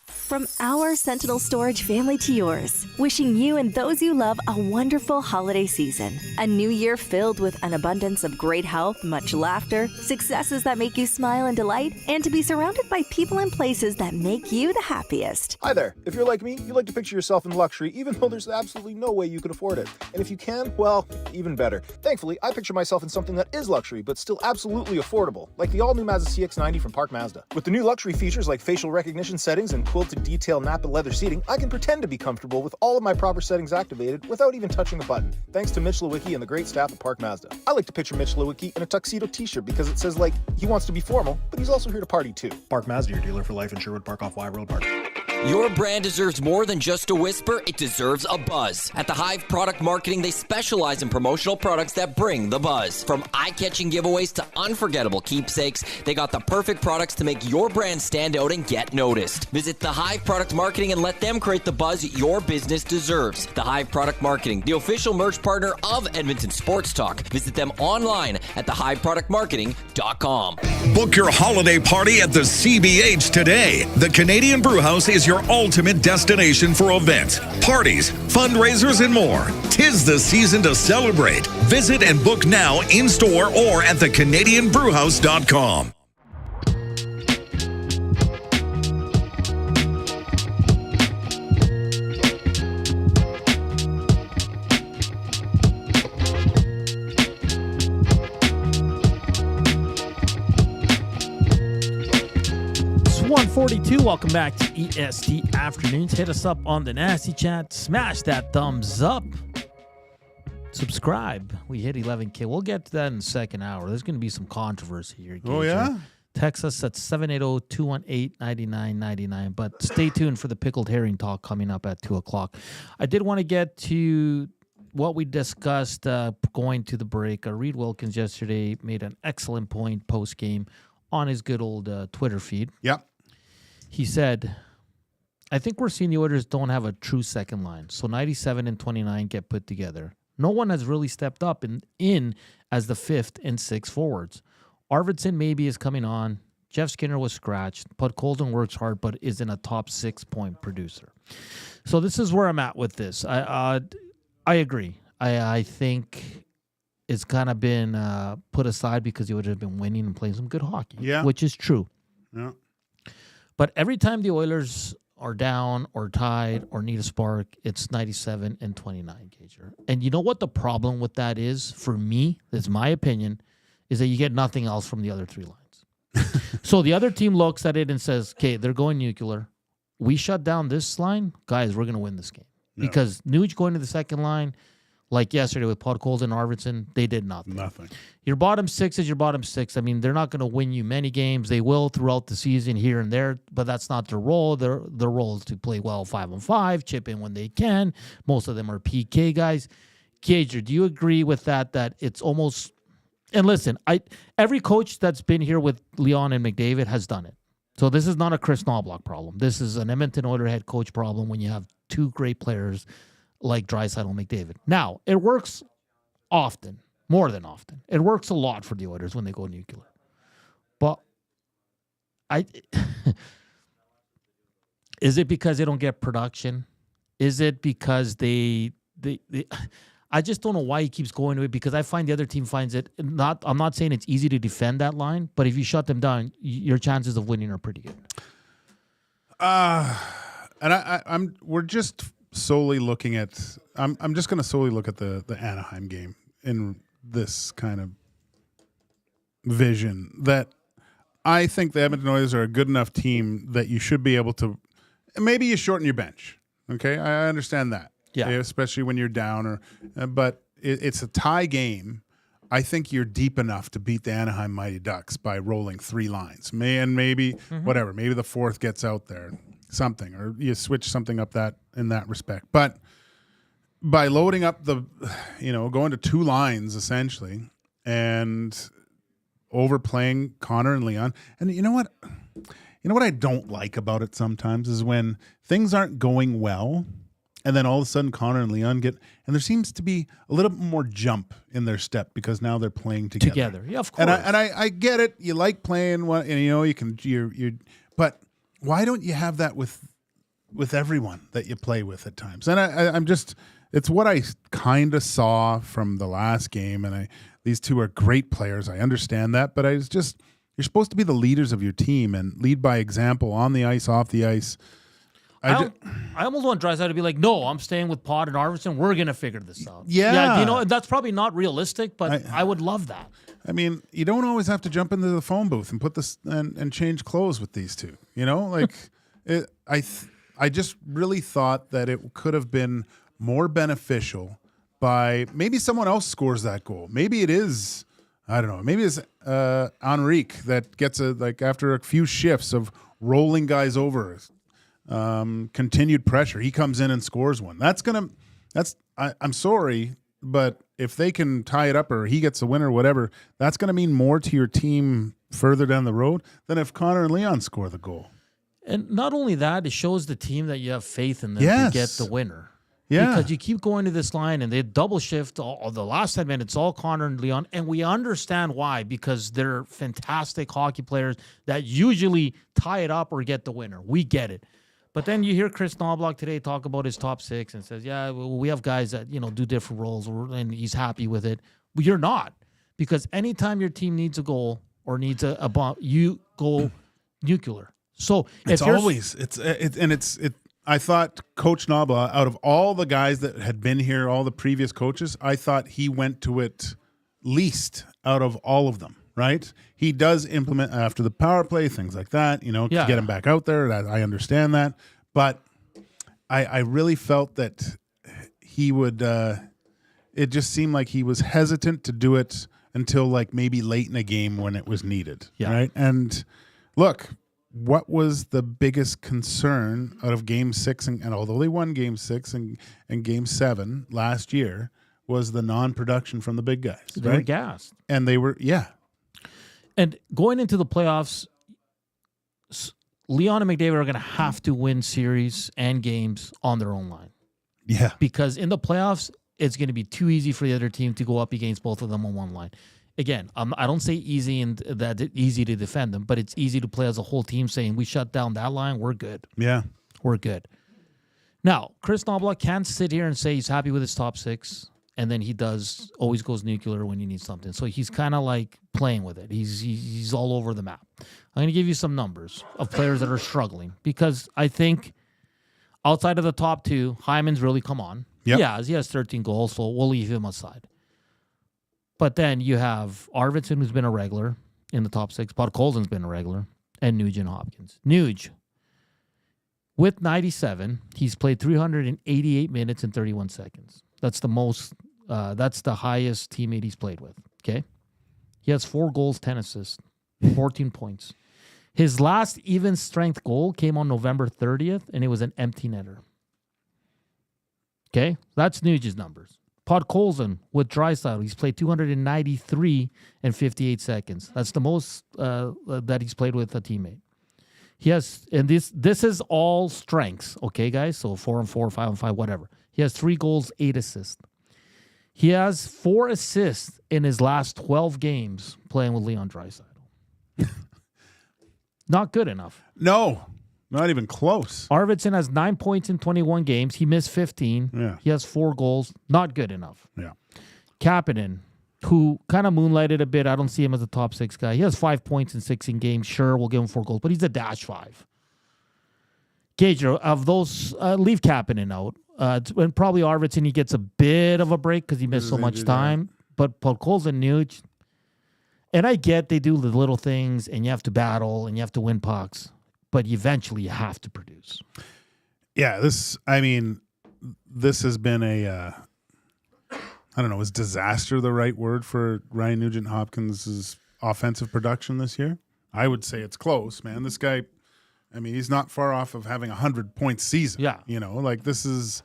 From our Sentinel Storage family to yours, wishing you and those you love a wonderful holiday season. A new year filled with an abundance of great health, much laughter, successes that make you smile and delight, and to be surrounded by people and places that make you the happiest. Hi there. If you're like me, you like to picture yourself in luxury, even though there's absolutely no way you can afford it. And if you can, well, even better. Thankfully, I picture myself in something that is luxury, but still absolutely affordable, like the all-new Mazda CX-90 from Park Mazda. With the new luxury features like facial recognition settings and quilted detail Napa leather seating, I can pretend to be comfortable with all of my proper settings activated without even touching a button, thanks to Mitch Lewicki and the great staff at Park Mazda. I like to picture Mitch Lewicki in a tuxedo t-shirt because it says, like, he wants to be formal, but he's also here to party too. Park Mazda, your dealer for life in Sherwood Park off Y Road Park. Your brand deserves more than just a whisper, it deserves a buzz. At the Hive Product Marketing, they specialize in promotional products that bring the buzz. From eye-catching giveaways to unforgettable keepsakes, they got the perfect products to make your brand stand out and get noticed. Visit the Hive Product Marketing and let them create the buzz your business deserves. The Hive Product Marketing, the official merch partner of Edmonton Sports Talk. Visit them online at thehiveproductmarketing.com. Book your holiday party at the CBH today. The Canadian Brewhouse is your ultimate destination for events, parties, fundraisers, and more. 'Tis the season to celebrate. Visit and book now in-store or at thecanadianbrewhouse.com. It's 1:42. Welcome back to EST Afternoons. Hit us up on the Nasty Chat. Smash that thumbs up. Subscribe. We hit 11K. We'll get to that in the second hour. There's going to be some controversy here. Oh, yeah? Text us at 780-218-9999. But stay tuned for the pickled herring talk coming up at 2 o'clock. I did want to get to what we discussed going to the break. Reed Wilkins yesterday made an excellent point post-game on his good old Twitter feed. Yep. He said, I think we're seeing the Oilers don't have a true second line. So 97 and 29 get put together. No one has really stepped up in as the 5th and 6th forwards. Arvidsson maybe is coming on. Jeff Skinner was scratched. Podkolzin works hard, but isn't a top 6-point producer. So this is where I'm at with this. I agree. I think it's kind of been put aside because he would have been winning and playing some good hockey, which is true. Yeah. But every time the Oilers are down or tied or need a spark, it's 97 and 29, Gager. And you know what the problem with that is? For me, that's my opinion, is that you get nothing else from the other 3 lines. So the other team looks at it and says, okay, they're going nuclear. We shut down this line. Guys, we're going to win this game. Yeah. Because Nuge going to the second line, like yesterday with Podkolzin and Arvidsson, they did nothing. Your bottom 6 is your bottom 6. I mean, they're not going to win you many games. They will throughout the season here and there, but that's not their role. Their role is to play well 5-on-5, chip in when they can. Most of them are PK guys. Gager, do you agree with that it's almost... And listen, every coach that's been here with Leon and McDavid has done it. So this is not a Chris Knobloch problem. This is an Edmonton Oilers head coach problem when you have 2 great players like Draisaitl and McDavid. Now, it works often, more than often. It works a lot for the Oilers when they go nuclear. But is it because they don't get production? Is it because they I just don't know why he keeps going to it, because I find the other team finds it I'm not saying it's easy to defend that line, but if you shut them down, your chances of winning are pretty good. And we're just solely looking at I'm just going to solely look at the Anaheim game in this kind of vision that I think the Edmonton Oilers are a good enough team that you should be able to, maybe you shorten your bench. Okay, I understand that. Yeah, especially when you're down, but it's a tie game. I think you're deep enough to beat the Anaheim Mighty Ducks by rolling 3 lines. Maybe whatever. Maybe the 4th gets out there, something, or you switch something up in that respect. But by loading up going to 2 lines essentially, and overplaying Connor and Leon, and you know what I don't like about it sometimes is when things aren't going well. And then all of a sudden, Connor and Leon and there seems to be a little bit more jump in their step because now they're playing together. Yeah, of course. And I get it. You like playing one, and you can. But why don't you have that with everyone that you play with at times? And I'm just. It's what I kind of saw from the last game, and these 2 are great players. I understand that, but you're supposed to be the leaders of your team and lead by example on the ice, off the ice. I almost want Draisaitl to be like, no, I'm staying with Pod and Arvidsson. We're going to figure this out. Yeah. That's probably not realistic, but I would love that. I mean, you don't always have to jump into the phone booth and put this and change clothes with these 2. I just really thought that it could have been more beneficial by maybe someone else scores that goal. Maybe it is, I don't know, maybe it's Henrique that gets after a few shifts of rolling guys over, continued pressure, he comes in and scores one. I'm sorry, but if they can tie it up or he gets the winner or whatever, that's going to mean more to your team further down the road than if Connor and Leon score the goal. And not only that, it shows the team that you have faith in them to get the winner. Yeah. Because you keep going to this line and they double shift the last 10 minutes, all Connor and Leon, and we understand why, because they're fantastic hockey players that usually tie it up or get the winner. We get it. But then you hear Chris Knobloch today talk about his top 6 and says, yeah, well, we have guys that, do different roles and he's happy with it. But you're not, because anytime your team needs a goal or needs a bomb, you go nuclear. So I thought Coach Knobloch, out of all the guys that had been here, all the previous coaches, I thought he went to it least out of all of them. Right? He does implement after the power play, things like that, to get him back out there. I understand that. But I really felt that he would, it just seemed like he was hesitant to do it until maybe late in a game when it was needed. Yeah. Right? And look, what was the biggest concern out of Game 6? And although they won Game 6 and Game 7 last year, was the non-production from the big guys. They were gassed. And they were, And going into the playoffs, Leon and McDavid are going to have to win series and games on their own line. Yeah. Because in the playoffs, it's going to be too easy for the other team to go up against both of them on one line. Again, I don't say easy and that it's easy to defend them, but it's easy to play as a whole team saying, we shut down that line, we're good. Yeah. We're good. Now, Chris Knoblauch can sit here and say he's happy with his top six, and then he always goes nuclear when he needs something. So he's kind of like playing with it. He's all over the map. I'm going to give you some numbers of players that are struggling because I think outside of the top two, Hyman's really come on. Yep. Yeah, he has 13 goals, so we'll leave him aside. But then you have Arvidsson, who's been a regular in the top six. Podkolzin's been a regular. And Nuge and Hopkins. Nuge, with 97, he's played 388 minutes and 31 seconds. That's the most. That's the highest teammate he's played with. Okay, he has 4 goals, 10 assists, 14 points. His last even strength goal came on November 30th, and it was an empty netter. Okay, that's Nuge's numbers. Podkolzin with Draisaitl, he's played 293 and 58 seconds. That's the most that he's played with a teammate. He has, and this is all strengths, okay, guys? So 4-on-4, 5-on-5, whatever. He has 3 goals, 8 assists. He has 4 assists in his last 12 games playing with Leon Draisaitl. Not good enough. No, not even close. Arvidsson has 9 points in 21 games. He missed 15. Yeah. He has 4 goals. Not good enough. Yeah. Kapanen, who kind of moonlighted a bit. I don't see him as a top 6 guy. He has 5 points in 16 games. Sure, we'll give him 4 goals, but he's a -5. Gage, of those, leave Kapanen out. And probably Arvidsson, he gets a bit of a break because he missed so much time. But Podkolzin, Nuge, and I get they do the little things, and you have to battle, and you have to win pucks, but eventually you have to produce. Yeah, this has been a, I don't know, is disaster the right word for Ryan Nugent-Hopkins' offensive production this year? I would say it's close, man. This guy, I mean, he's not far off of having a 100-point season. Yeah. You know, like that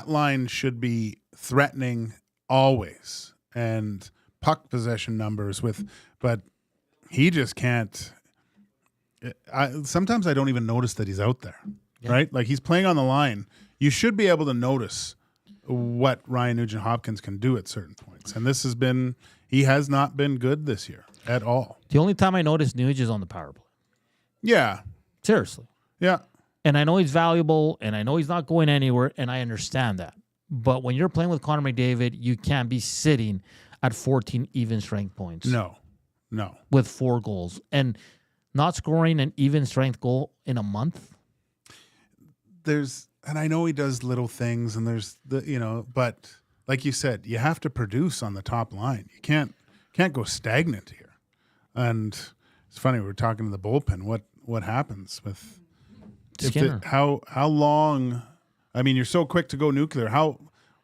line should be threatening always. And puck possession numbers but he just can't. Sometimes I don't even notice that he's out there, right? Like he's playing on the line. You should be able to notice what Ryan Nugent-Hopkins can do at certain points. And he has not been good this year at all. The only time I notice Nuge is on the power play. Yeah. Seriously. Yeah. And I know he's valuable, and I know he's not going anywhere, and I understand that. But when you're playing with Connor McDavid, you can't be sitting at 14 even strength points. No. With 4 goals. And not scoring an even strength goal in a month. And I know he does little things, and but like you said, you have to produce on the top line. You can't go stagnant here. And it's funny, we're talking to the bullpen. What happens with Skinner? How long? I mean, you're so quick to go nuclear.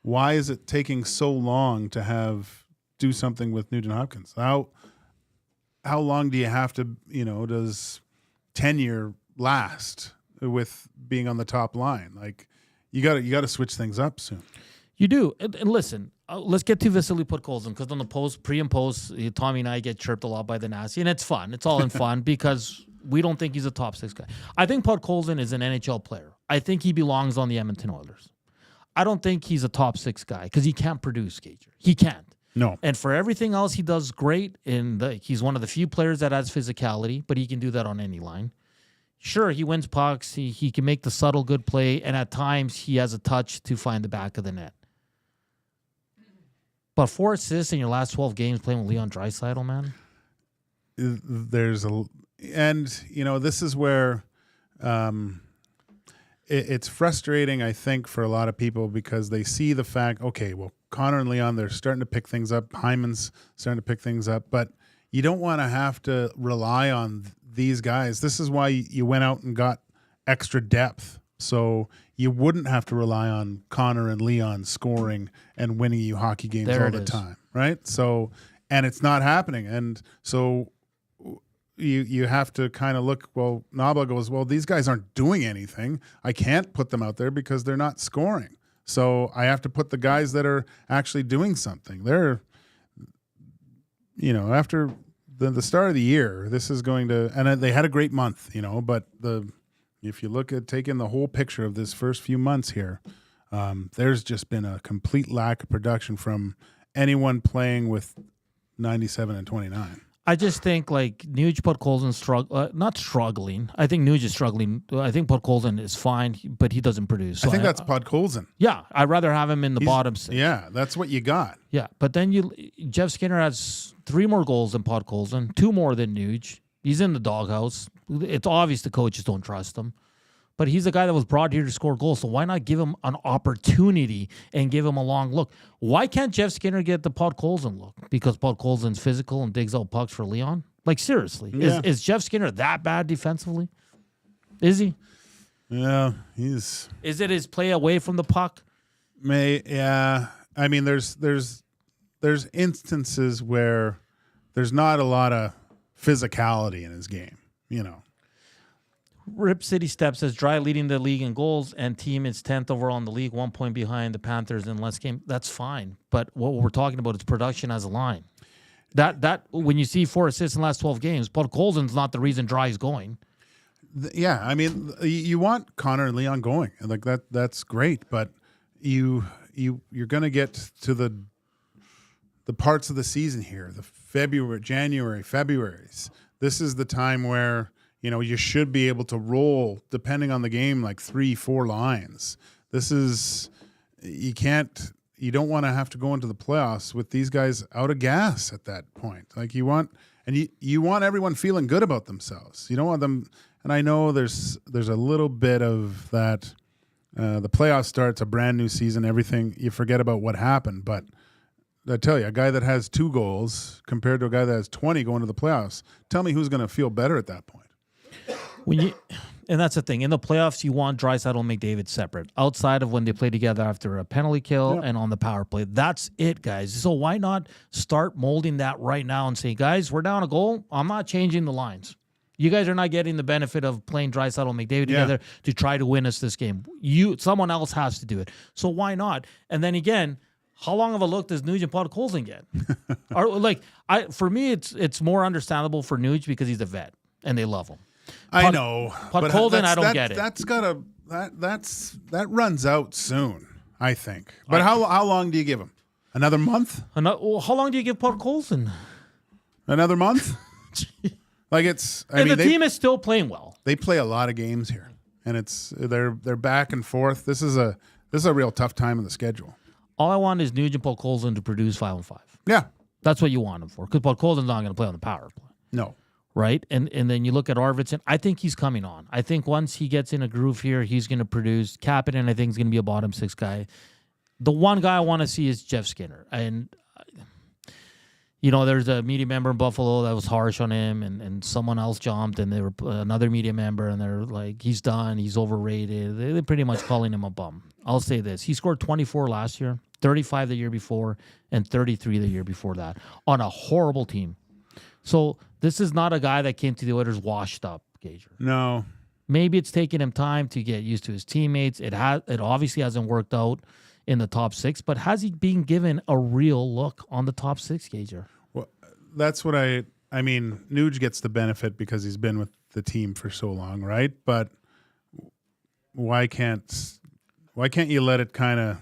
Why is it taking so long to do something with Nugent-Hopkins? How long do you have to? Does tenure last with being on the top line? Like you got to switch things up soon. You do. And listen, let's get to Vasily Podkolzin, because on the pre and post, Tommy and I get chirped a lot by the Nasty, and it's fun. It's all in fun because we don't think he's a top 6 guy. I think Podkolzin is an NHL player. I think he belongs on the Edmonton Oilers. I don't think he's a top 6 guy because he can't produce, Gager. He can't. No. And for everything else, he does great. He's one of the few players that has physicality, but he can do that on any line. Sure, he wins pucks. He can make the subtle good play, and at times he has a touch to find the back of the net. But 4 assists in your last 12 games playing with Leon Draisaitl, man. This is where it's frustrating, I think, for a lot of people because they see the fact, okay, well, Connor and Leon, they're starting to pick things up. Hyman's starting to pick things up, but you don't want to have to rely on these guys. This is why you went out and got extra depth. So you wouldn't have to rely on Connor and Leon scoring and winning you hockey games all the time, right? So, and it's not happening. And so you have to kind of look, well, Nabla goes, well, these guys aren't doing anything. I can't put them out there because they're not scoring. So I have to put the guys that are actually doing something. They're, after the start of the year, this is going to, and they had a great month, but if you look at taking the whole picture of this first few months here, there's just been a complete lack of production from anyone playing with 97 and 29. I just think like Nuge, Podkolzin not struggling. I think Nuge is struggling. I think Podkolzin is fine, but he doesn't produce. So I think that's Podkolzin. Yeah, I'd rather have him in the bottom six. Yeah, that's what you got. Yeah, but then Jeff Skinner has 3 more goals than Podkolzin, 2 more than Nuge. He's in the doghouse. It's obvious the coaches don't trust him. But he's the guy that was brought here to score goals, so why not give him an opportunity and give him a long look? Why can't Jeff Skinner get the Podkolzin look? Because Podkolzin's physical and digs out pucks for Leon? Like, seriously. Yeah. Is Jeff Skinner that bad defensively? Is he? Yeah, he's... Is it his play away from the puck? Yeah. I mean, there's instances where there's not a lot of physicality in his game, Rip City Step says Dry leading the league in goals and team is 10th overall in the league, 1 point behind the Panthers in less game. That's fine. But what we're talking about is production as a line. That when you see 4 assists in the last 12 games, Podkolzin's not the reason Dry is going. Yeah, I mean, you want Connor and Leon going. Like that's great, but you're going to get to the parts of the season here, the January, February's. This is the time where you should be able to roll, depending on the game, like 3-4 lines. You don't want to have to go into the playoffs with these guys out of gas at that point. Like you want everyone feeling good about themselves. You don't want them, and I know there's a little bit of that. The playoff starts, a brand new season, everything, you forget about what happened. But I tell you, a guy that has 2 goals compared to a guy that has 20 going to the playoffs, tell me who's going to feel better at that point. And that's the thing. In the playoffs, you want Draisaitl and McDavid separate. Outside of when they play together after a penalty kill and on the power play. That's it, guys. So why not start molding that right now and say, guys, we're down a goal. I'm not changing the lines. You guys are not getting the benefit of playing Draisaitl and McDavid together to try to win us this game. Someone else has to do it. So why not? And then again, how long of a look does Nuge and Podkolzin get? For me, it's more understandable for Nuge because he's a vet and they love him. I know. Podkolzin, I don't get it. That runs out soon, I think. But how long do you give him? Another month? How long do you give Podkolzin? Another month? The team is still playing well. They play a lot of games here, and they're back and forth. This is a real tough time in the schedule. All I want is Nuge and Podkolzin to produce 5-on-5. Yeah, that's what you want them for. Because Podkolzin's not going to play on the power play. No. Right? And then you look at Arvidsson. I think he's coming on. I think once he gets in a groove here, he's going to produce. Kapanen, I think, is going to be a bottom 6 guy. The one guy I want to see is Jeff Skinner. And, there's a media member in Buffalo that was harsh on him, and someone else jumped, and they were another media member, and they're like, he's done, he's overrated. They're pretty much calling him a bum. I'll say this. He scored 24 last year, 35 the year before, and 33 the year before that on a horrible team. So this is not a guy that came to the Oilers washed up, Gager. No. Maybe it's taken him time to get used to his teammates. It obviously hasn't worked out in the top 6, but has he been given a real look on the top 6, Gager? Well, that's what I mean, Nuge gets the benefit because he's been with the team for so long, right? But why can't you let it kind of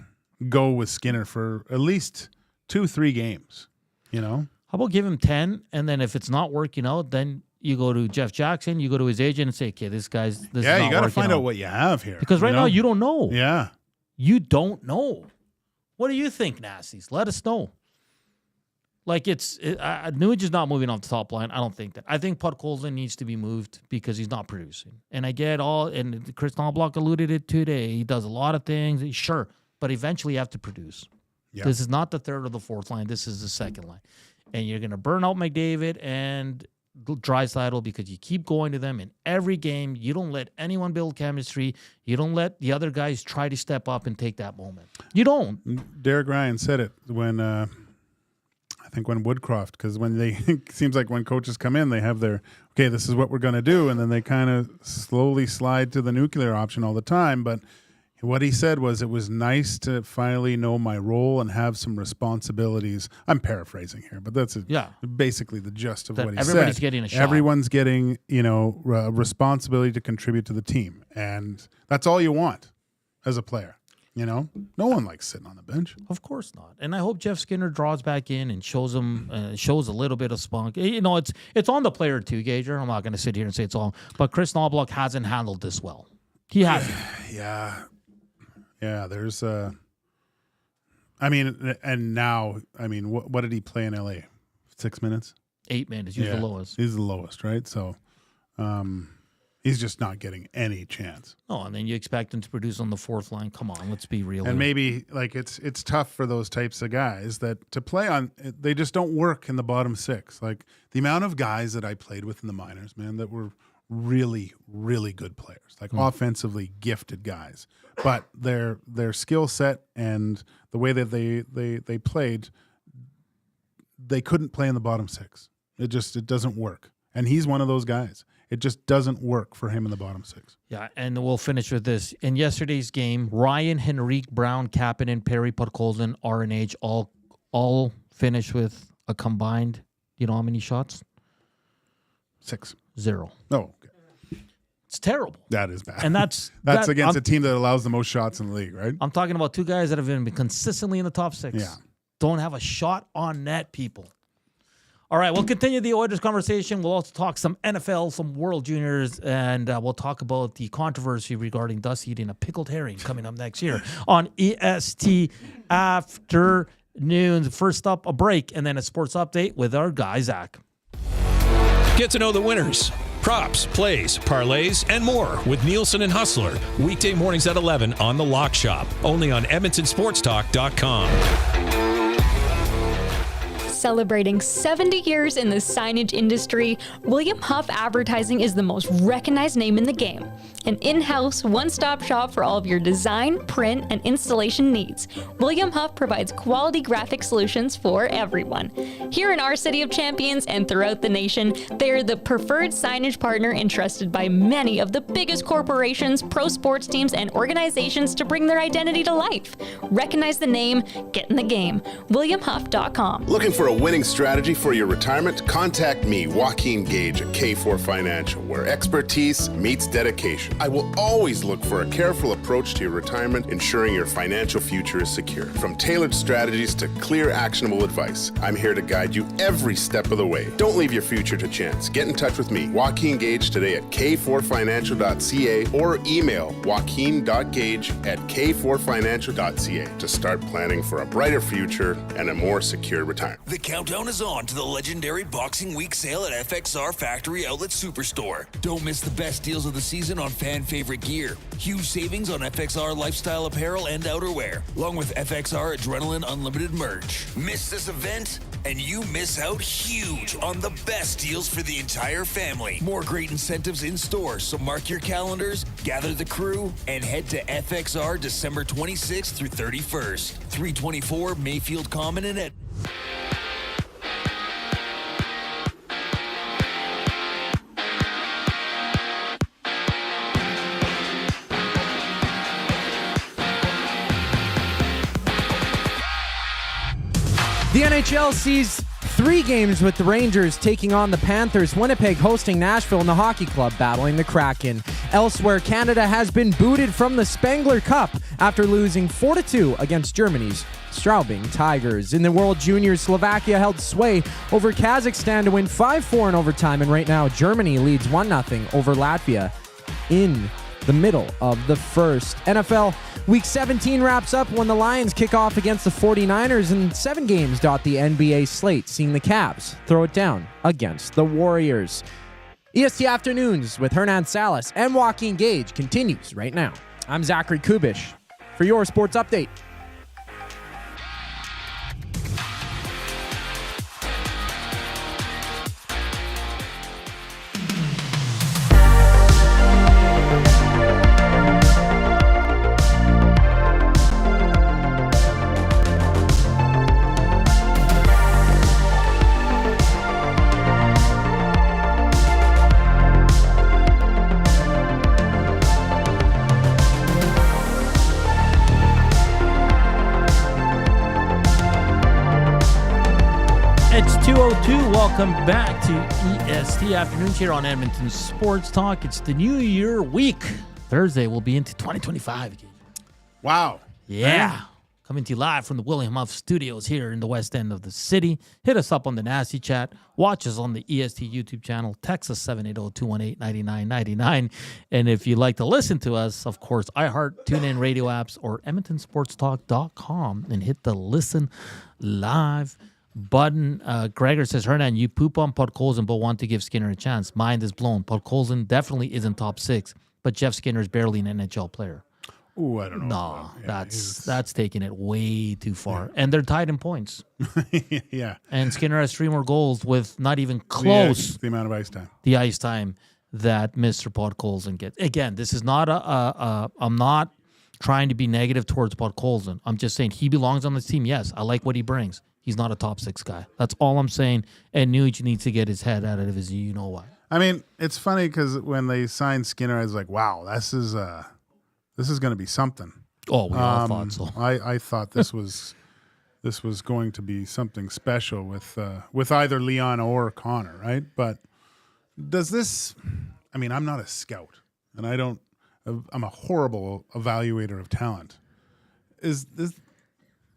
go with Skinner for at least 2-3 games, How about give him 10, and then if it's not working out, then you go to Jeff Jackson, you go to his agent and say, okay, this is not working out. Yeah, you got to find out what you have here. Because right now you don't know. Yeah. You don't know. What do you think, Nasties? Let us know. Nuge is not moving off the top line. I don't think that. I think Podkolzin needs to be moved because he's not producing. And I get and Chris Knobloch alluded it today. He does a lot of things. Sure. But eventually you have to produce. Yeah. This is not the 3rd or the 4th line. This is the 2nd line. And you're going to burn out McDavid and Draisaitl because you keep going to them in every game. You don't let anyone build chemistry. You don't let the other guys try to step up and take that moment. You don't. Derek Ryan said it when Woodcroft, because it seems like when coaches come in, they have their, okay, this is what we're going to do, and then they kind of slowly slide to the nuclear option all the time. But What he said was, it was nice to finally know my role and have some responsibilities. I'm paraphrasing here, but that's basically the gist of what he said. Everybody's getting a shot. Everyone's getting, responsibility to contribute to the team. And that's all you want as a player. No one likes sitting on the bench. Of course not. And I hope Jeff Skinner draws back in and shows a little bit of spunk. It's on the player too, Gager. I'm not going to sit here and say it's all, but Chris Knoblauch hasn't handled this well. He hasn't. Yeah, there's and now, what did he play in LA? 6 minutes? 8 minutes. He's the lowest. He's the lowest, right? So he's just not getting any chance. Oh, and then you expect him to produce on the fourth line. Come on, let's be real. And maybe it's tough for those types of guys that to play on. They just don't work in the bottom six. Like the amount of guys that I played with in the minors, man, that were really, really good players, like offensively gifted guys, but their skill set and the way that they played, they couldn't play in the bottom six. It doesn't work. And he's one of those guys. It just doesn't work for him in the bottom six. Yeah, and we'll finish with this. In yesterday's game, Ryan, Henrique, Brown, Kapanen, Perry, Podkolzin, RNH all finished with a combined, how many shots? 6. 0. Oh, okay. It's terrible. That is bad. And that's against a team that allows the most shots in the league, right? I'm talking about two guys that have been consistently in the top 6. Yeah. Don't have a shot on net, people. All right, we'll continue the Oilers conversation. We'll also talk some NFL, some World Juniors, and we'll talk about the controversy regarding Dusty eating a pickled herring coming up next year on EST Afternoons. First up, a break, and then a sports update with our guy, Zach. Get to know the winners, props, plays, parlays, and more with Nielsen and Hustler. Weekday mornings at 11 on The Lock Shop. Only on EdmontonSportsTalk.com. Celebrating 70 years in the signage industry, William Huff Advertising is the most recognized name in the game. An in-house, one-stop shop for all of your design, print, and installation needs. William Huff provides quality graphic solutions for everyone. Here in our City of Champions and throughout the nation, they are the preferred signage partner entrusted by many of the biggest corporations, pro sports teams, and organizations to bring their identity to life. Recognize the name, get in the game. WilliamHuff.com. Looking for a winning strategy for your retirement? Contact me, Joaquin Gage at K4 Financial, where expertise meets dedication. I will always look for a careful approach to your retirement, ensuring your financial future is secure. From tailored strategies to clear, actionable advice, I'm here to guide you every step of the way. Don't leave your future to chance. Get in touch with me, Joaquin Gage, today at k4financial.ca or email joaquin.gage@k4financial.ca to start planning for a brighter future and a more secure retirement. The countdown is on to the legendary Boxing Week sale at FXR Factory Outlet Superstore. Don't miss the best deals of the season on fan favorite gear. Huge savings on FXR lifestyle apparel and outerwear, along with FXR Adrenaline Unlimited merch. Miss this event and you miss out huge on the best deals for the entire family. More great incentives in store, so mark your calendars, gather the crew, and head to FXR December 26th through 31st. 324 Mayfield Common in Edmonton. The NHL sees 3 games with the Rangers taking on the Panthers, Winnipeg hosting Nashville, and the Hockey Club battling the Kraken. Elsewhere, Canada has been booted from the Spengler Cup after losing 4-2 against Germany's Straubing Tigers. In the World Juniors, Slovakia held sway over Kazakhstan to win 5-4 in overtime, and right now Germany leads 1-0 over Latvia in the middle of the first. NFL Week 17 wraps up when the Lions kick off against the 49ers, and 7 games dot the NBA slate, seeing the Cavs throw it down against the Warriors. EST Afternoons with Hernan Salas and Joaquin Gage continues right now. I'm Zachary Kubusch for your sports update. 2:02. Welcome back to EST Afternoons here on Edmonton Sports Talk. It's the New Year week. Thursday, we'll be into 2025. Wow. Yeah. Coming to you live from the William Huff Studios here in the west end of the city. Hit us up on the Nasty Chat. Watch us on the EST YouTube channel. Text us 780-218-9999. And if you'd like to listen to us, of course, iHeart, TuneIn radio apps, or EdmontonSportsTalk.com and hit the Listen Live button. Gregor says, Hernan, you poop on Podkolzin but want to give Skinner a chance. Mind is blown. Podkolzin definitely isn't top 6, but Jeff Skinner is barely an NHL player. Ooh, I don't know. No, that's taking it way too far. Yeah. And they're tied in points. Yeah. And Skinner has 3 more goals with not even close the amount of ice time. The ice time that Mr. Podkolzin gets. Again, this is not I'm not trying to be negative towards Podkolzin. I'm just saying he belongs on this team. Yes, I like what he brings. He's not a top 6 guy. That's all I'm saying. And Nuge needs to get his head out of his you know what. I mean, it's funny because when they signed Skinner, I was like, wow, this is going to be something. Oh, we all thought so. I thought this was going to be something special with either Leon or Connor, right? But does this? I mean, I'm not a scout, and I'm a horrible evaluator of talent.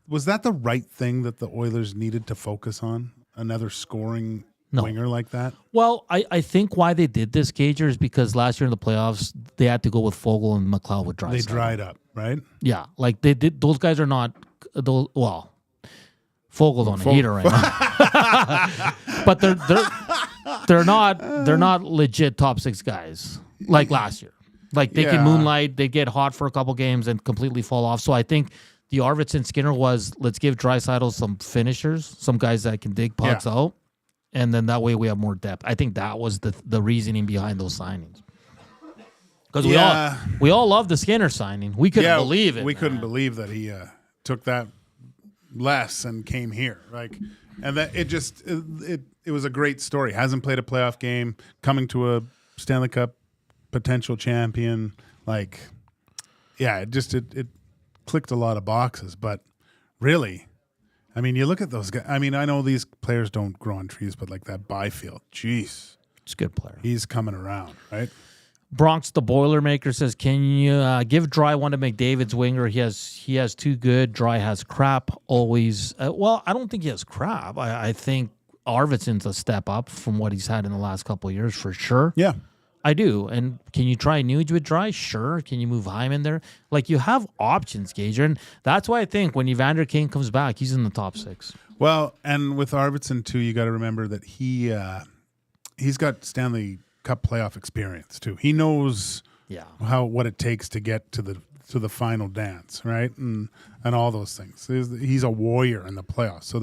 Was that the right thing that the Oilers needed to focus on? Another scoring winger like that? Well, I think why they did this, Gager, is because last year in the playoffs, they had to go with Fogle and McLeod with Draisaitl. They dried up, right? Yeah, like they did. Those guys are not those. Well, Fogle's on a heater right now, but they're not legit top 6 guys like last year. Like they can moonlight, they get hot for a couple games and completely fall off. So I think the Arvidsson Skinner was, let's give Draisaitl some finishers, some guys that can dig pucks out, and then that way we have more depth. I think that was the reasoning behind those signings. Because we all love the Skinner signing. We couldn't believe it. We couldn't believe that he took that less and came here. And that it was a great story. Hasn't played a playoff game, coming to a Stanley Cup potential champion. It clicked a lot of boxes, but really, I mean, you look at those guys. I mean, I know these players don't grow on trees, but like that Byfield, jeez, it's a good player. He's coming around, right? Bronx the Boilermaker says, "Can you give Dry one to McDavid's winger? He has too good. Dry has crap always. Well, I don't think he has crap. I think Arvidsson's a step up from what he's had in the last couple of years for sure. Yeah." I do. And can you try Nuge with Dry? Sure. Can you move Hyman there? Like, you have options, Gager. And that's why I think when Evander Kane comes back, he's in the top 6. Well, and with Arvidsson, too, you got to remember that he's got Stanley Cup playoff experience, too. He knows what it takes to get to the final dance, right? And all those things. He's a warrior in the playoffs. So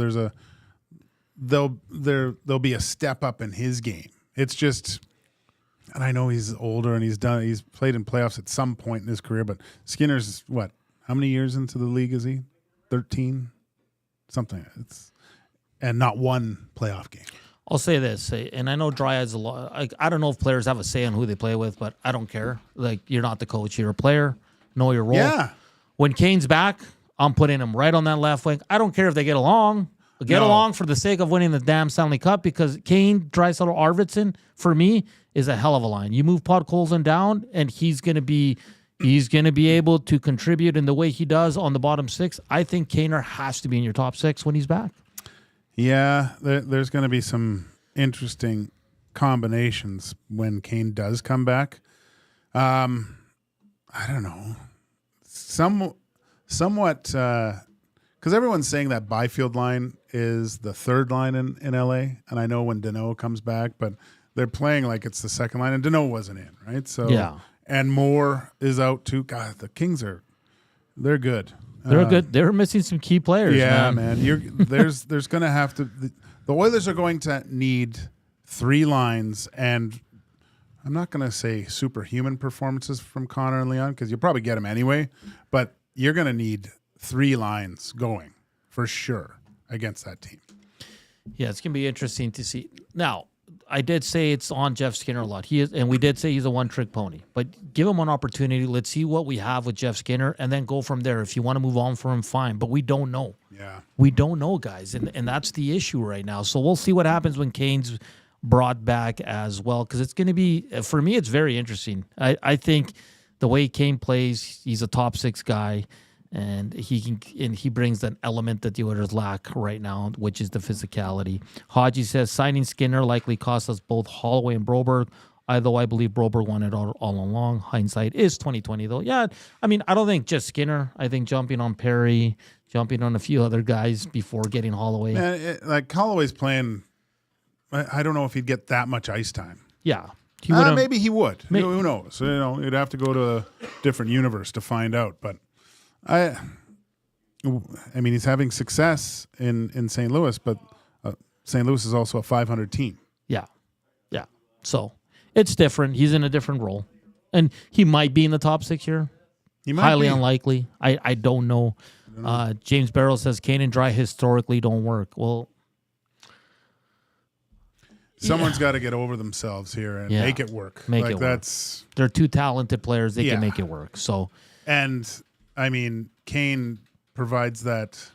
there'll be a step up in his game. It's just... And I know he's older and he's played in playoffs at some point in his career, but Skinner's what? How many years into the league is he? 13? Something. And not one playoff game. I'll say this, and I know Dry has a lot. I don't know if players have a say on who they play with, but I don't care. Like, you're not the coach, you're a player. Know your role. Yeah. When Kane's back, I'm putting him right on that left wing. I don't care if they get along. Along for the sake of winning the damn Stanley Cup, because Kane, Draisaitl, Arvidsson, for me, is a hell of a line. You move Podkolzin down, and he's going to be able to contribute in the way he does on the bottom 6. I think Kaner has to be in your top 6 when he's back. Yeah, there's going to be some interesting combinations when Kane does come back. I don't know. Somewhat... Because everyone's saying that Byfield line is the third line in LA, and I know when Danault comes back, but they're playing like it's the second line, and Danault wasn't in, right? So and Moore is out too. God, the Kings they're good. They're good. They're missing some key players. Yeah, man. There's going to have to. The Oilers are going to need 3 lines, and I'm not going to say superhuman performances from Connor and Leon, because you'll probably get them anyway, but you're going to need 3 lines going for sure against that team. Yeah, it's going to be interesting to see. Now, I did say it's on Jeff Skinner a lot. He is, and we did say he's a one-trick pony. But give him an opportunity. Let's see what we have with Jeff Skinner, and then go from there. If you want to move on for him, fine. But we don't know. Yeah, we don't know, guys, and that's the issue right now. So we'll see what happens when Kane's brought back as well, because it's going to be, for me, it's very interesting. I think the way Kane plays, he's a top 6 guy. And he brings that element that the Oilers lack right now, which is the physicality. Haji says signing Skinner likely cost us both Holloway and Broberg, although I believe Broberg won it all along. Hindsight is 2020, though. Yeah, I mean, I don't think just Skinner. I think jumping on Perry, jumping on a few other guys before getting Holloway. Man, like Holloway's playing, I don't know if he'd get that much ice time. Yeah. Maybe he would. Who knows? You'd have to go to a different universe to find out, but I mean, he's having success in St. Louis, but St. Louis is also a 500 team. Yeah. So it's different. He's in a different role, and he might be in the top 6 here. He might Highly be. unlikely. I don't know. James Barrow says Kane and Dry historically don't work. Well, someone's got to get over themselves here and make it work. They're 2 talented players. They can make it work. So, and I mean, Kane provides that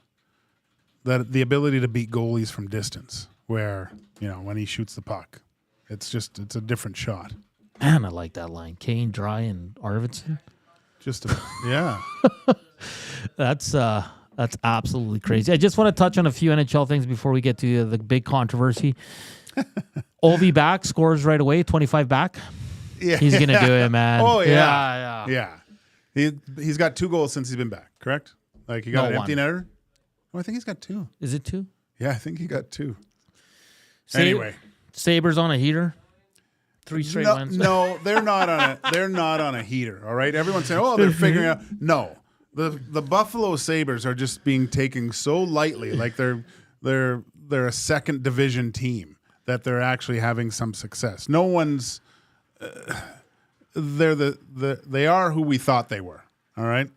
the ability to beat goalies from distance, where when he shoots the puck, it's a different shot. Man, I like that line. Kane, Dry, and Arvidsson. That's absolutely crazy. I just want to touch on a few NHL things before we get to the big controversy. Ovi back, scores right away, 25 back. Yeah, he's gonna do it, man. Oh yeah. He's got 2 goals since he's been back, correct? Like he got an empty netter? Oh, I think he's got 2. Is it 2? Yeah, I think he got 2. Anyway. Sabres on a heater. 3 straight wins. No, they're not on a heater, all right? Everyone's saying, oh, they're figuring out. No. The Buffalo Sabres are just being taken so lightly, like they're a second division team, that they're actually having some success. No one's they are who we thought they were, all right?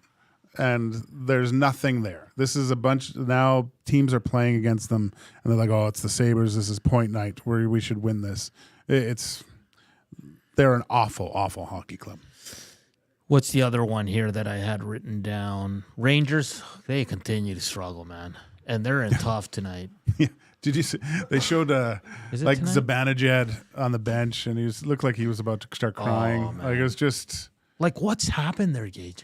And there's nothing there. This is a bunch, now teams are playing against them, and they're like, oh, it's the Sabres, this is point night, where we should win this. They're an awful, awful hockey club. What's the other one here that I had written down? Rangers, they continue to struggle, man. And they're in tough tonight. Yeah. Did you see? They showed Zibanejad on the bench, and he looked like he was about to start crying. Like it was just like, what's happened there, Gage?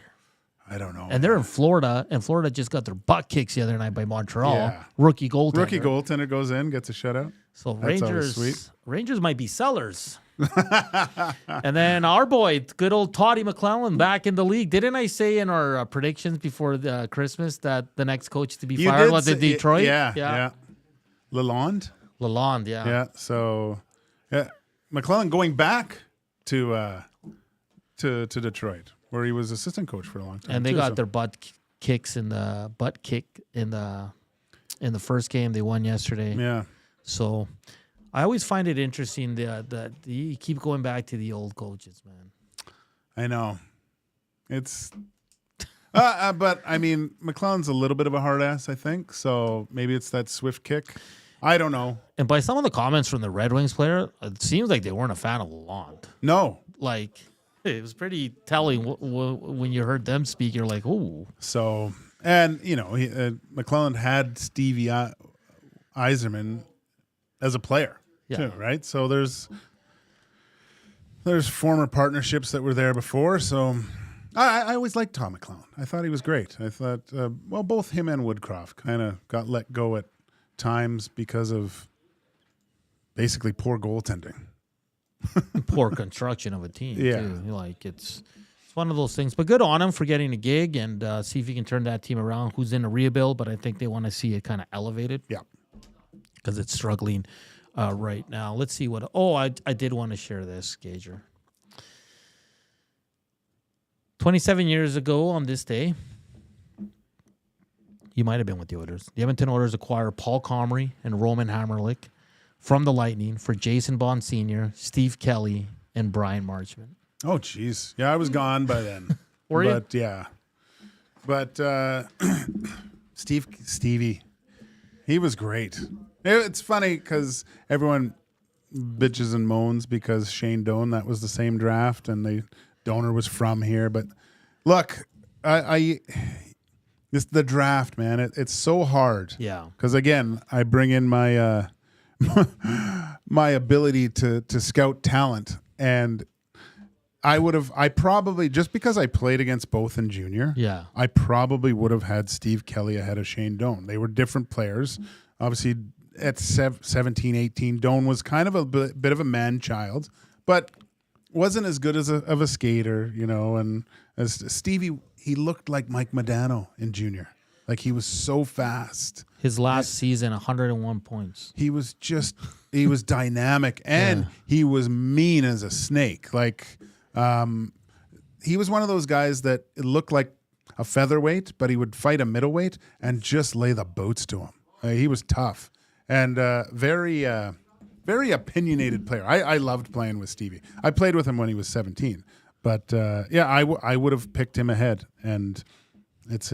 I don't know. And they're in Florida, and Florida just got their butt kicked the other night by Montreal. Yeah. Rookie goaltender goes in, gets a shutout. So Rangers might be sellers. And then our boy, good old Toddy McClellan, back in the league. Didn't I say in our predictions before Christmas that the next coach to be fired was in Detroit? Yeah. Lalonde, yeah. Yeah, so McClellan going back to Detroit, where he was assistant coach for a long time. And they got their butt kick in the first game. They won yesterday. Yeah. So I always find it interesting that you keep going back to the old coaches, man. I know. It's but I mean, McClellan's a little bit of a hard ass, I think. So maybe it's that swift kick. I don't know. And by some of the comments from the Red Wings player, it seems like they weren't a fan of Lalonde. No. Like, it was pretty telling when you heard them speak. You're like, ooh. So, and, McClellan had Stevie Yzerman as a player, too, right? So there's former partnerships that were there before. So I always liked Tom McClellan. I thought he was great. I thought, both him and Woodcroft kind of got let go at times because of basically poor goaltending. Poor construction of a team, yeah. too. Like, it's one of those things. But good on him for getting a gig and see if he can turn that team around. Who's in a rebuild, but I think they want to see it kind of elevated. Yeah. Because it's struggling right now. Let's see what... Oh, I did want to share this, Gager. 27 years ago on this day, you might have been with the Oilers. The Edmonton Oilers acquire Paul Comrie and Roman Hamrlik from the Lightning for Jason Bond Sr., Steve Kelly, and Brian Marchment. Oh, jeez. Yeah, I was gone by then. Were you? Yeah. But Stevie, he was great. It's funny because everyone bitches and moans because Shane Doan, that was the same draft, and Donor was from here. But look, this the draft, man. It's so hard. Yeah. Because again, I bring in my my ability to scout talent, and I probably, just because I played against both in junior, I probably would have had Steve Kelly ahead of Shane Doan. They were different players. Obviously, at 17, 18, Doan was kind of a bit of a man-child, but wasn't as good as of a skater, and as Stevie, he looked like Mike Modano in junior. Like, he was so fast. His last season, 101 points. He was dynamic, and he was mean as a snake. Like, he was one of those guys that it looked like a featherweight, but he would fight a middleweight and just lay the boots to him. He was tough and very opinionated player. I loved playing with Stevie. I played with him when he was 17, but I would have picked him ahead. And it's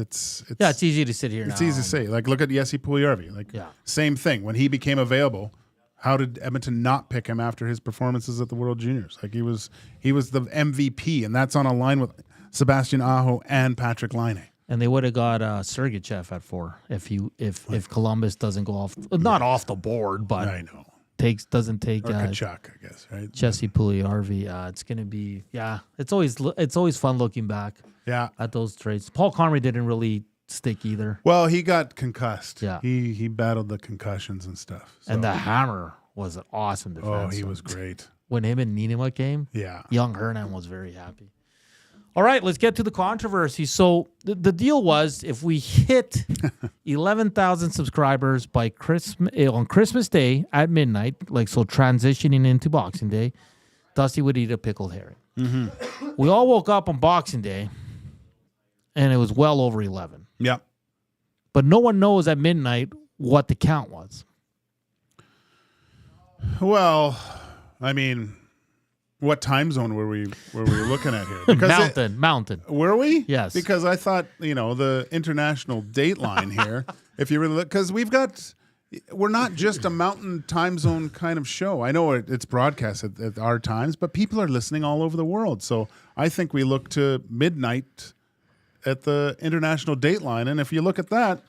easy to sit here. It's easy to say. Like, look at Jesse Puljujärvi. Like, same thing when he became available. How did Edmonton not pick him after his performances at the World Juniors? Like, he was the MVP, and that's on a line with Sebastian Aho and Patrick Laine. And they would have got Sergachev at 4 if Columbus doesn't go not off the board, but I know doesn't take Kachuk, I guess, right? Jesse Puljujärvi. It's gonna be It's always fun looking back. At those trades. Paul Conroy didn't really stick either. Well, he got concussed. Yeah, he battled the concussions and stuff. So. And the Hammer was an awesome defense. Oh, he was great when him and Niinimaa came. Yeah, young Hernan was very happy. All right, let's get to the controversy. So the deal was, if we hit 11,000 subscribers by on Christmas Day at midnight, transitioning into Boxing Day, Dusty would eat a pickled herring. Mm-hmm. We all woke up on Boxing Day, and it was well over 11. Yeah. But no one knows at midnight what the count was. Well, I mean, what time zone were we looking at here? Because Mountain. Were we? Yes. Because I thought, the international date line here, if you really look, because we're not just a mountain time zone kind of show. I know it's broadcast at our times, but people are listening all over the world. So I think we look to midnight at the international date line. And if you look at that,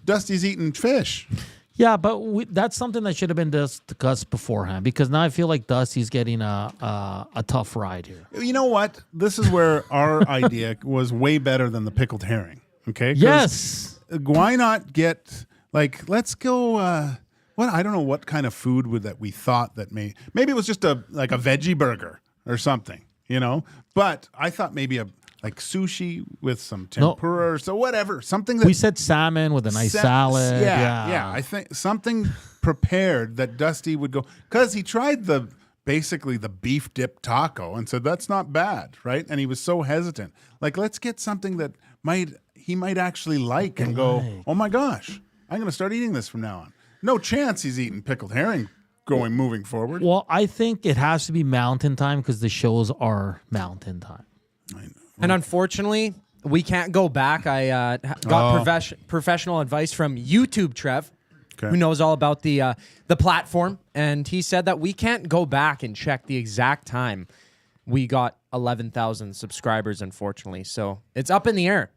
Dusty's eating fish. Yeah, but that's something that should have been discussed beforehand, because now I feel like Dusty's getting a tough ride here. You know what? This is where our idea was way better than the pickled herring. Okay? Yes. Why not get, let's go, I don't know what kind of food that we thought that maybe it was just a veggie burger or something, But I thought maybe sushi with some tempura or so whatever. Something that we said salmon with a nice salad. Yeah. I think something prepared that Dusty would go, because he tried basically the beef dip taco and said that's not bad, right? And he was so hesitant. Let's get something that he might actually like and go, oh my gosh, I'm going to start eating this from now on. No chance he's eating pickled herring moving forward. Well, I think it has to be mountain time because the shows are mountain time. I know. And unfortunately, we can't go back. I got professional advice from YouTube Trev, who knows all about the platform, and he said that we can't go back and check the exact time we got 11,000 subscribers, unfortunately. So it's up in the air.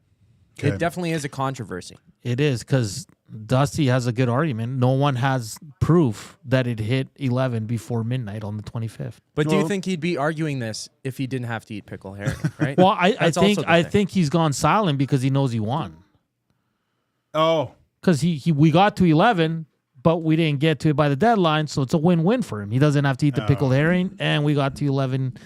Okay. It definitely is a controversy. It is, because Dusty has a good argument. No one has proof that it hit 11 before midnight on the 25th. But do you think he'd be arguing this if he didn't have to eat pickle herring, right? Well, I think he's gone silent because he knows he won. Oh. Because we got to 11, but we didn't get to it by the deadline, so it's a win-win for him. He doesn't have to eat the pickled herring, and we got to 11.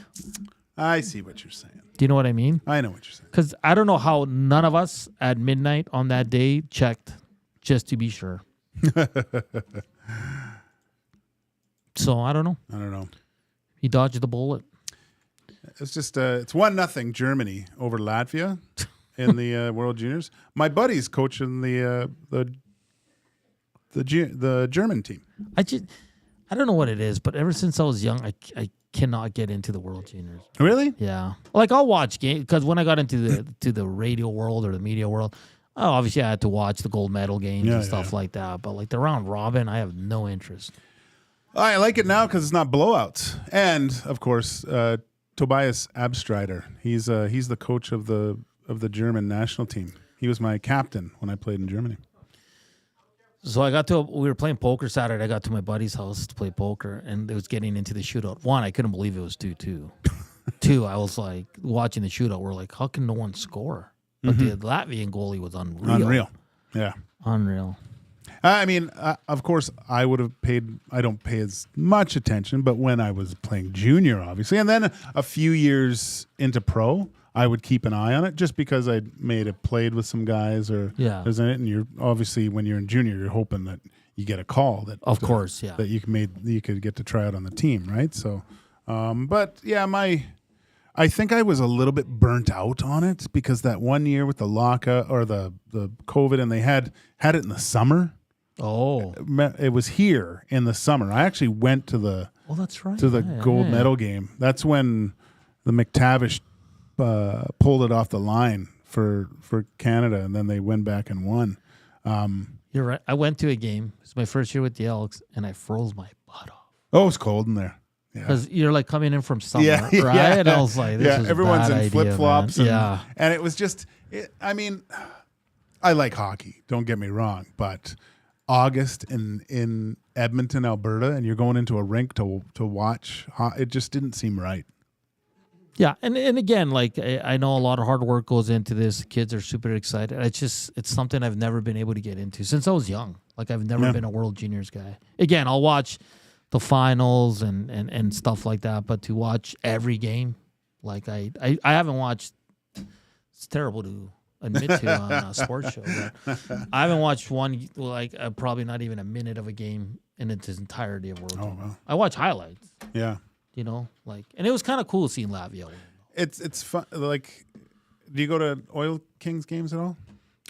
I see what you're saying. Do you know what I mean? I know what you're saying. Because I don't know how none of us at midnight on that day checked just to be sure. So I don't know. He dodged the bullet. It's just it's 1-0 Germany over Latvia in the World Juniors. My buddy's coaching the German team. I don't know what it is, but ever since I was young, I cannot get into the World Juniors. Really? Yeah. I'll watch games, because when I got into the radio world or the media world, obviously I had to watch the gold medal games and stuff like that. But the round robin, I have no interest. I like it now because it's not blowouts. And, of course, Tobias Abstreiter. He's the coach of the German national team. He was my captain when I played in Germany. So we were playing poker Saturday. I got to my buddy's house to play poker, and it was getting into the shootout. One, I couldn't believe it was 2-2. Two, I was like watching the shootout. We're like, how can no one score? But the Latvian goalie was unreal. Yeah. Unreal. I mean, of course, I would have paid. I don't pay as much attention, but when I was playing junior, obviously, and then a few years into pro, I would keep an eye on it just because I played with some guys or there's it, and you're obviously when you're in junior, you're hoping that you get a call that that you could get to try out on the team, right? So, but yeah, I think I was a little bit burnt out on it because that one year with the lockout or the COVID, and they had it in the summer. Oh, it was here in the summer. I actually went to the that's right, to the gold medal game. That's when the McTavish pulled it off the line for Canada, and then they went back and won. You're right. I went to a game. It was my first year with the Elks, and I froze my butt off. Oh, it's cold in there. Because you're like coming in from summer, right? Yeah. And I was like, this is everyone's a bad in flip flops. Yeah, and it was just. I mean, I like hockey. Don't get me wrong, but August in Edmonton, Alberta, and you're going into a rink to watch. It just didn't seem right. Yeah, and again, like I know a lot of hard work goes into this. The kids are super excited. It's something I've never been able to get into since I was young. Like I've never been a World Juniors guy. Again, I'll watch the finals and stuff like that, but to watch every game, like I haven't watched. It's terrible to admit to on a sports show, but I haven't watched one probably not even a minute of a game in its entirety of World Juniors. Wow. I watch highlights. Yeah. You know, and it was kind of cool seeing Latvia win. It's fun. Like, do you go to Oil Kings games at all?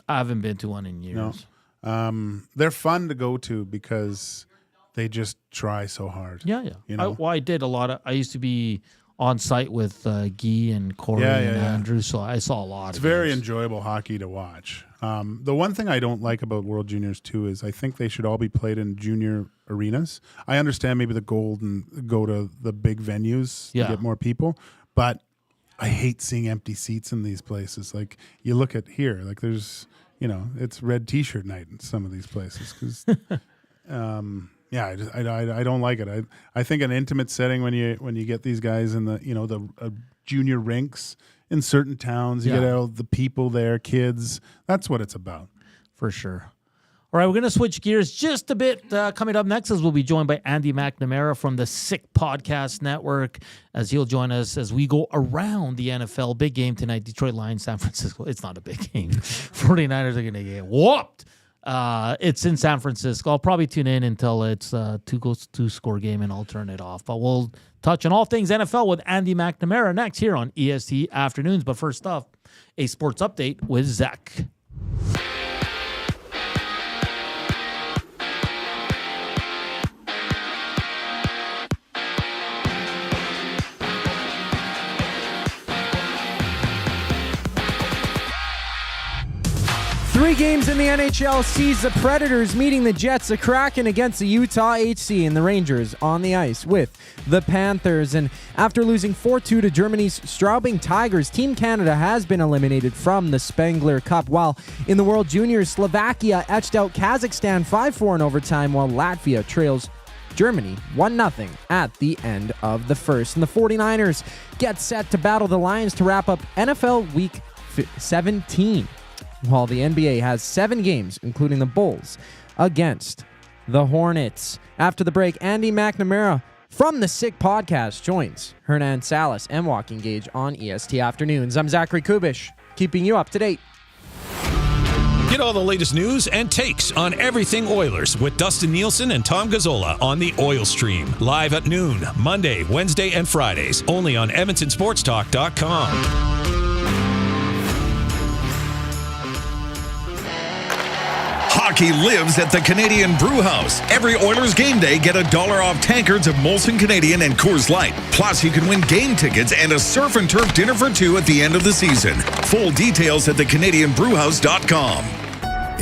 I haven't been to one in years. No. They're fun to go to because they just try so hard. Yeah. You know? I did a lot I used to be on site with Guy and Corey and Andrew, so I saw a lot. It's very enjoyable hockey to watch. The one thing I don't like about World Juniors too is I think they should all be played in junior arenas. I understand maybe the gold and go to the big venues to get more people, but I hate seeing empty seats in these places. Like you look at here, like there's it's red T-shirt night in some of these places because. I don't like it. I think an intimate setting when you get these guys in the junior rinks in certain towns, you get all the people there, kids. That's what it's about. For sure. All right, we're going to switch gears just a bit. Coming up next, as we'll be joined by Andy McNamara from the Sick Podcast Network, as he'll join us as we go around the NFL. Big game tonight, Detroit Lions, San Francisco. It's not a big game. 49ers are going to get whooped. It's in San Francisco. I'll probably tune in until it's a two-score game, and I'll turn it off. But we'll touch on all things NFL with Andy McNamara next here on EST Afternoons. But first off, a sports update with Zach. Three games in the NHL sees the Predators meeting the Jets, the Kraken against the Utah HC, and the Rangers on the ice with the Panthers. And after losing 4-2 to Germany's Straubing Tigers, Team Canada has been eliminated from the Spengler Cup, while in the World Juniors, Slovakia etched out Kazakhstan 5-4 in overtime, while Latvia trails Germany 1-0 at the end of the first. And the 49ers get set to battle the Lions to wrap up NFL Week 17. While the NBA has 7 games, including the Bulls, against the Hornets. After the break, Andy McNamara from the Sick Podcast joins Hernan Salas and Joaquin Gage on EST Afternoons. I'm Zachary Kubusch, keeping you up to date. Get all the latest news and takes on everything Oilers with Dustin Nielsen and Tom Gazzola on the Oil Stream. Live at noon, Monday, Wednesday, and Fridays. Only on EdmontonSportsTalk.com. Hockey lives at the Canadian Brew House. Every Oilers game day, get $1 off tankards of Molson Canadian and Coors Light. Plus, you can win game tickets and a surf and turf dinner for 2 at the end of the season. Full details at thecanadianbrewhouse.com.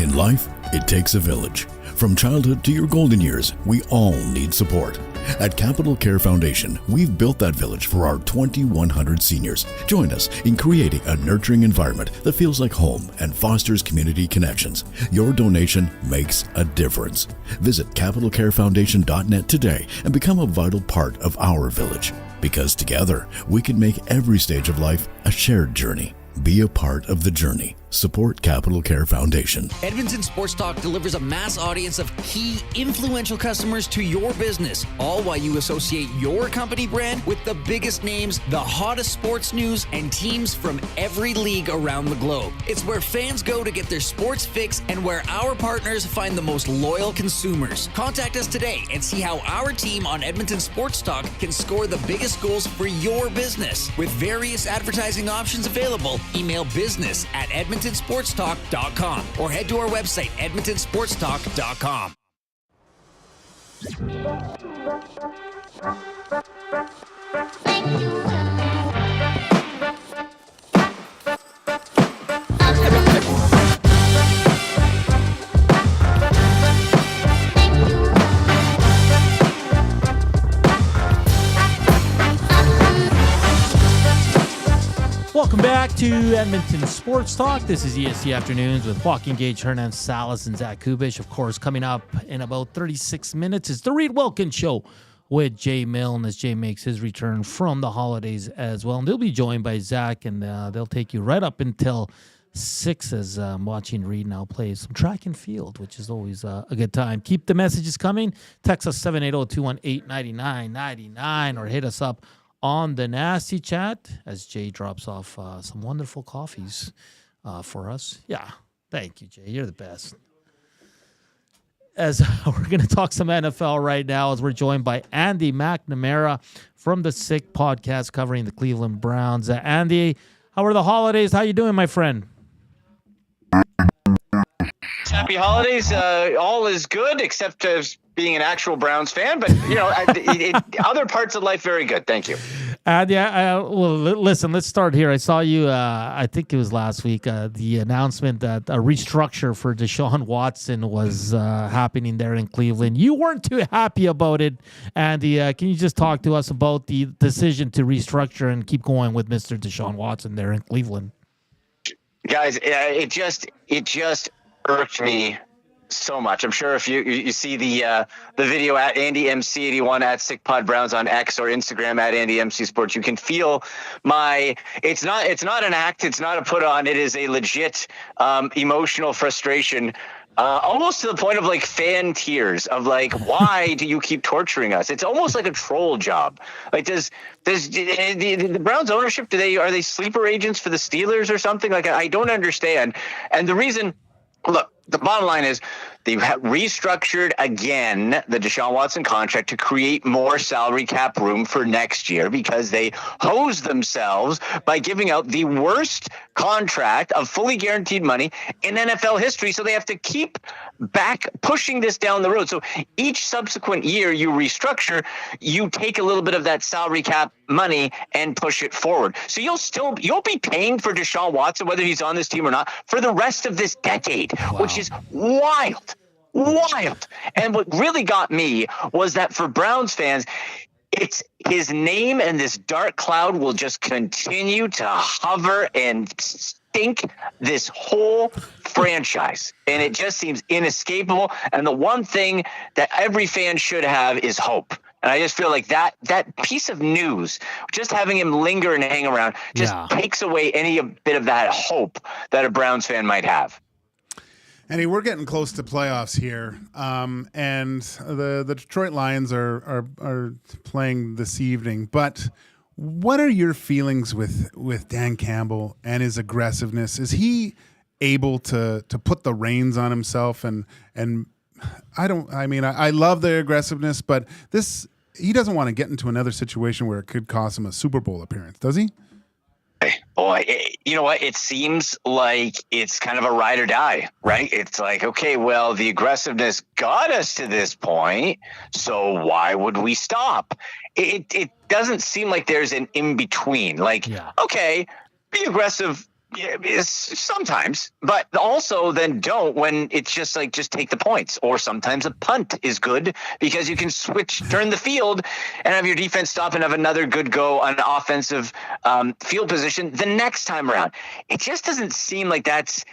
In life, it takes a village. From childhood to your golden years, we all need support. At Capital Care Foundation, we've built that village for our 2,100 seniors. Join us in creating a nurturing environment that feels like home and fosters community connections. Your donation makes a difference. Visit capitalcarefoundation.net today and become a vital part of our village. Because together, we can make every stage of life a shared journey. Be a part of the journey. Support Capital Care Foundation. Edmonton Sports Talk delivers a mass audience of key, influential customers to your business, all while you associate your company brand with the biggest names, the hottest sports news, and teams from every league around the globe. It's where fans go to get their sports fix and where our partners find the most loyal consumers. Contact us today and see how our team on Edmonton Sports Talk can score the biggest goals for your business. With various advertising options available, email business@edmontonsportstalk.com or head to our website, edmontonsportstalk.com. Welcome back to Edmonton Sports Talk. This is EST Afternoons with Joaquin Gage, Hernan Salas, and Zach Kubusch. Of course, coming up in about 36 minutes is the Reed Wilkins Show with Jay Milne as Jay makes his return from the holidays as well. And they'll be joined by Zach, and they'll take you right up until 6 as I'm watching Reed now play some track and field, which is always a good time. Keep the messages coming. Text us 780-218-9999 or hit us up on the Nasty Chat as Jay drops off some wonderful coffees for us. Yeah, thank you, Jay. You're the best. As we're going to talk some NFL right now as we're joined by Andy McNamara from the Sick Podcast covering the Cleveland Browns. Andy, how are the holidays? How you doing, my friend? Happy holidays. All is good except being an actual Browns fan, but other parts of life very good. Thank you. Well, listen, let's start here. I saw you, I think it was last week, the announcement that a restructure for Deshaun Watson was happening there in Cleveland. You weren't too happy about it, Andy. Can you just talk to us about the decision to restructure and keep going with Mr. Deshaun Watson there in Cleveland? Guys, it just irked me so much. I'm sure if you see the video at AndyMC81 at SickPod Browns on X or Instagram at AndyMC Sports, you can feel it's not an act, it's not a put on, it is a legit emotional frustration. Almost to the point of like fan tears of like, why do you keep torturing us? It's almost like a troll job. Like does the Browns ownership, are they sleeper agents for the Steelers or something? Like I don't understand. And the reason, look, the bottom line is they've restructured again the Deshaun Watson contract to create more salary cap room for next year because they hosed themselves by giving out the worst contract of fully guaranteed money in NFL history. So they have to keep pushing this down the road. So each subsequent year you restructure, you take a little bit of that salary cap money and push it forward. So you'll be paying for Deshaun Watson, whether he's on this team or not, for the rest of this decade, which is wild. And what really got me was that for Browns fans, it's his name and this dark cloud will just continue to hover and stink this whole franchise. And it just seems inescapable. And the one thing that every fan should have is hope. And I just feel like that piece of news, just having him linger and hang around, just takes away any bit of that hope that a Browns fan might have. Andy, we're getting close to playoffs here, and the Detroit Lions are playing this evening. But what are your feelings with Dan Campbell and his aggressiveness? Is he able to put the reins on himself? And I love the aggressiveness, but he doesn't want to get into another situation where it could cost him a Super Bowl appearance, does he? Boy, you know what? It seems like it's kind of a ride or die, right? It's like, okay, well, the aggressiveness got us to this point, so why would we stop? It doesn't seem like there's an in-between. Like, okay, be aggressive Sometimes, but also then don't when it's just take the points. Or sometimes a punt is good because you can turn the field and have your defense stop and have another good go on offensive field position the next time around. It just doesn't seem like that's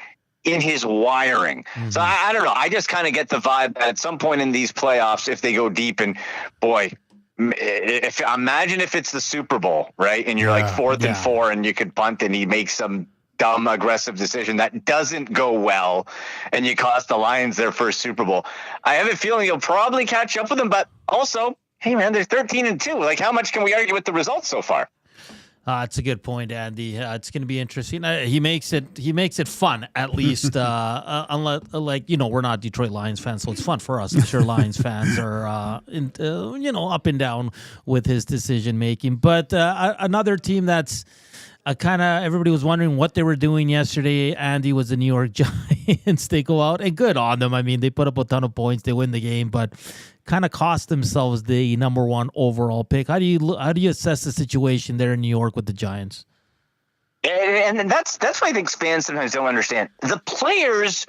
in his wiring. Mm-hmm. So I don't know. I just kind of get the vibe that at some point in these playoffs, if they go deep, and boy, imagine if it's the Super Bowl, right? And you're like 4th and 4 and you could punt and he makes some dumb aggressive decision that doesn't go well and you cost the Lions their first Super Bowl. I have a feeling you'll probably catch up with them, but also, hey man, they're 13-2. Like, how much can we argue with the results so far? It's a good point, Andy. It's going to be interesting. He makes it fun, at least. Unless, we're not Detroit Lions fans, so it's fun for us. I'm sure Lions fans are, up and down with his decision making. But another team that's everybody was wondering what they were doing yesterday, Andy, was the New York Giants. They go out, and good on them. I mean, they put up a ton of points. They win the game, but kind of cost themselves the number 1 overall pick. How do you assess the situation there in New York with the Giants? And that's what I think fans sometimes don't understand. The players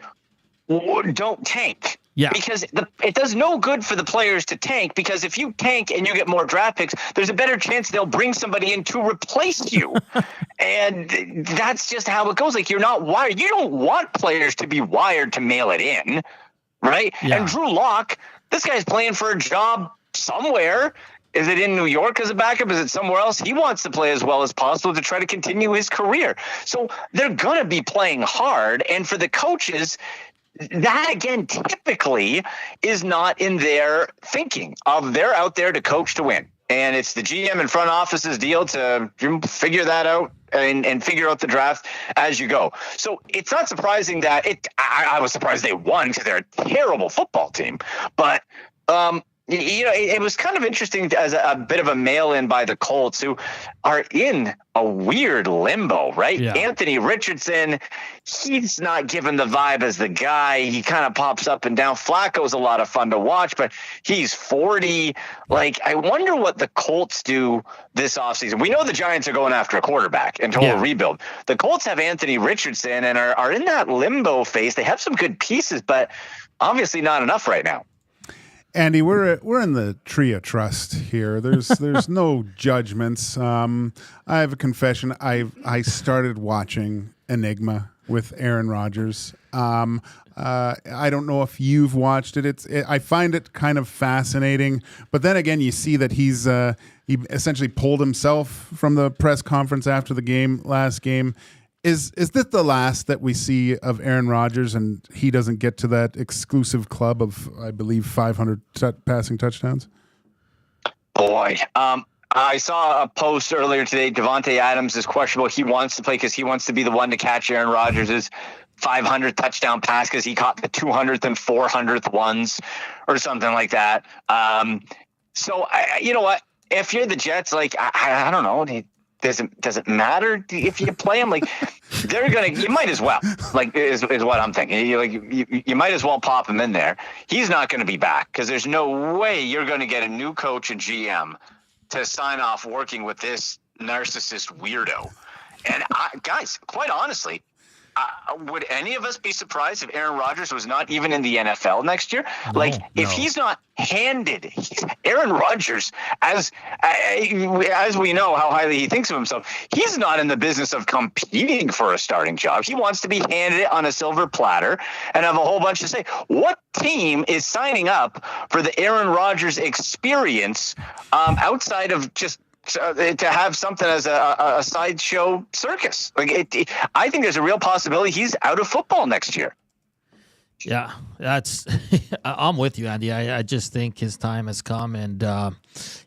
don't tank. Yeah. Because it does no good for the players to tank, because if you tank and you get more draft picks, there's a better chance they'll bring somebody in to replace you. And that's just how it goes. Like, you're not wired. You don't want players to be wired to mail it in, right? Yeah. And Drew Lock, this guy's playing for a job somewhere. Is it in New York as a backup? Is it somewhere else? He wants to play as well as possible to try to continue his career. So they're going to be playing hard. And for the coaches, that, again, typically is not in their thinking of they're out there to coach to win. And it's the GM and front office's deal to figure that out and figure out the draft as you go. So it's not surprising that I was surprised they won because they're a terrible football team. But, it was kind of interesting as a bit of a mail-in by the Colts, who are in a weird limbo, right? Yeah. Anthony Richardson, he's not given the vibe as the guy. He kind of pops up and down. Flacco's a lot of fun to watch, but he's 40. Like, I wonder what the Colts do this offseason. We know the Giants are going after a quarterback and total rebuild. The Colts have Anthony Richardson and are in that limbo phase. They have some good pieces, but obviously not enough right now. Andy, we're in the tree of trust here. There's no judgments. I have a confession. I started watching Enigma with Aaron Rodgers. I don't know if you've watched it. I find it kind of fascinating. But then again, you see that he essentially pulled himself from the press conference after the last game. Is this the last that we see of Aaron Rodgers, and he doesn't get to that exclusive club of, I believe, 500 passing touchdowns? Boy, I saw a post earlier today. Devontae Adams is questionable. He wants to play because he wants to be the one to catch Aaron Rodgers' 500 touchdown pass, because he caught the 200th and 400th ones or something like that. So you know what? If you're the Jets, like, I don't know. Does it matter if you play him? Like, you might as well, like, is what I'm thinking. You might as well pop him in there. He's not going to be back, because there's no way you're going to get a new coach and GM to sign off working with this narcissist weirdo. And guys, quite honestly, would any of us be surprised if Aaron Rodgers was not even in the NFL next year? If he's not handed, Aaron Rodgers, as we know how highly he thinks of himself, he's not in the business of competing for a starting job. He wants to be handed it on a silver platter and have a whole bunch to say. What team is signing up for the Aaron Rodgers experience outside of just to have something as a sideshow circus? I think there's a real possibility he's out of football next year. Yeah, I'm with you, Andy. I just think his time has come, and I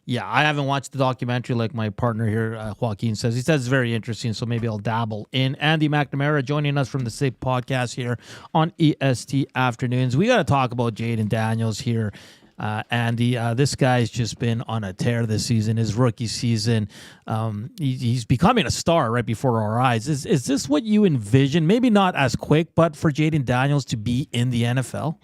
haven't watched the documentary like my partner here, Joaquin says. He says it's very interesting, so maybe I'll dabble in. Andy McNamara joining us from the SIG podcast here on EST Afternoons. We got to talk about Jaden Daniels here. Andy, this guy's just been on a tear this season, his rookie season. He's becoming a star right before our eyes. Is this what you envision? Maybe not as quick, but for Jaden Daniels to be in the NFL?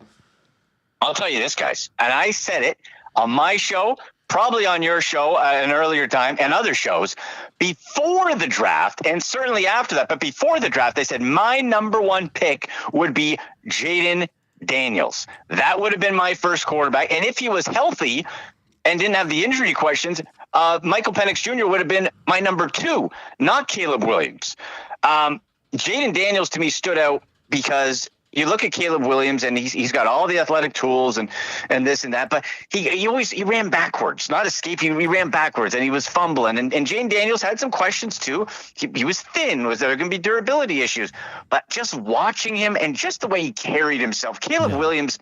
I'll tell you this, guys, and I said it on my show probably on your show an earlier time and other shows before the draft, and certainly after that, but before the draft, they said my number one pick would be Jaden Daniels. That would have been my first quarterback. And if he was healthy and didn't have the injury questions, Michael Penix Jr. would have been my number 2, not Caleb Williams. Jaden Daniels to me stood out because you look at Caleb Williams and he's got all the athletic tools and this and that, but he ran backwards, not escaping. He ran backwards and he was fumbling. And Jaden Daniels had some questions too. He was thin. Was there going to be durability issues? But just watching him and just the way he carried himself, Caleb Williams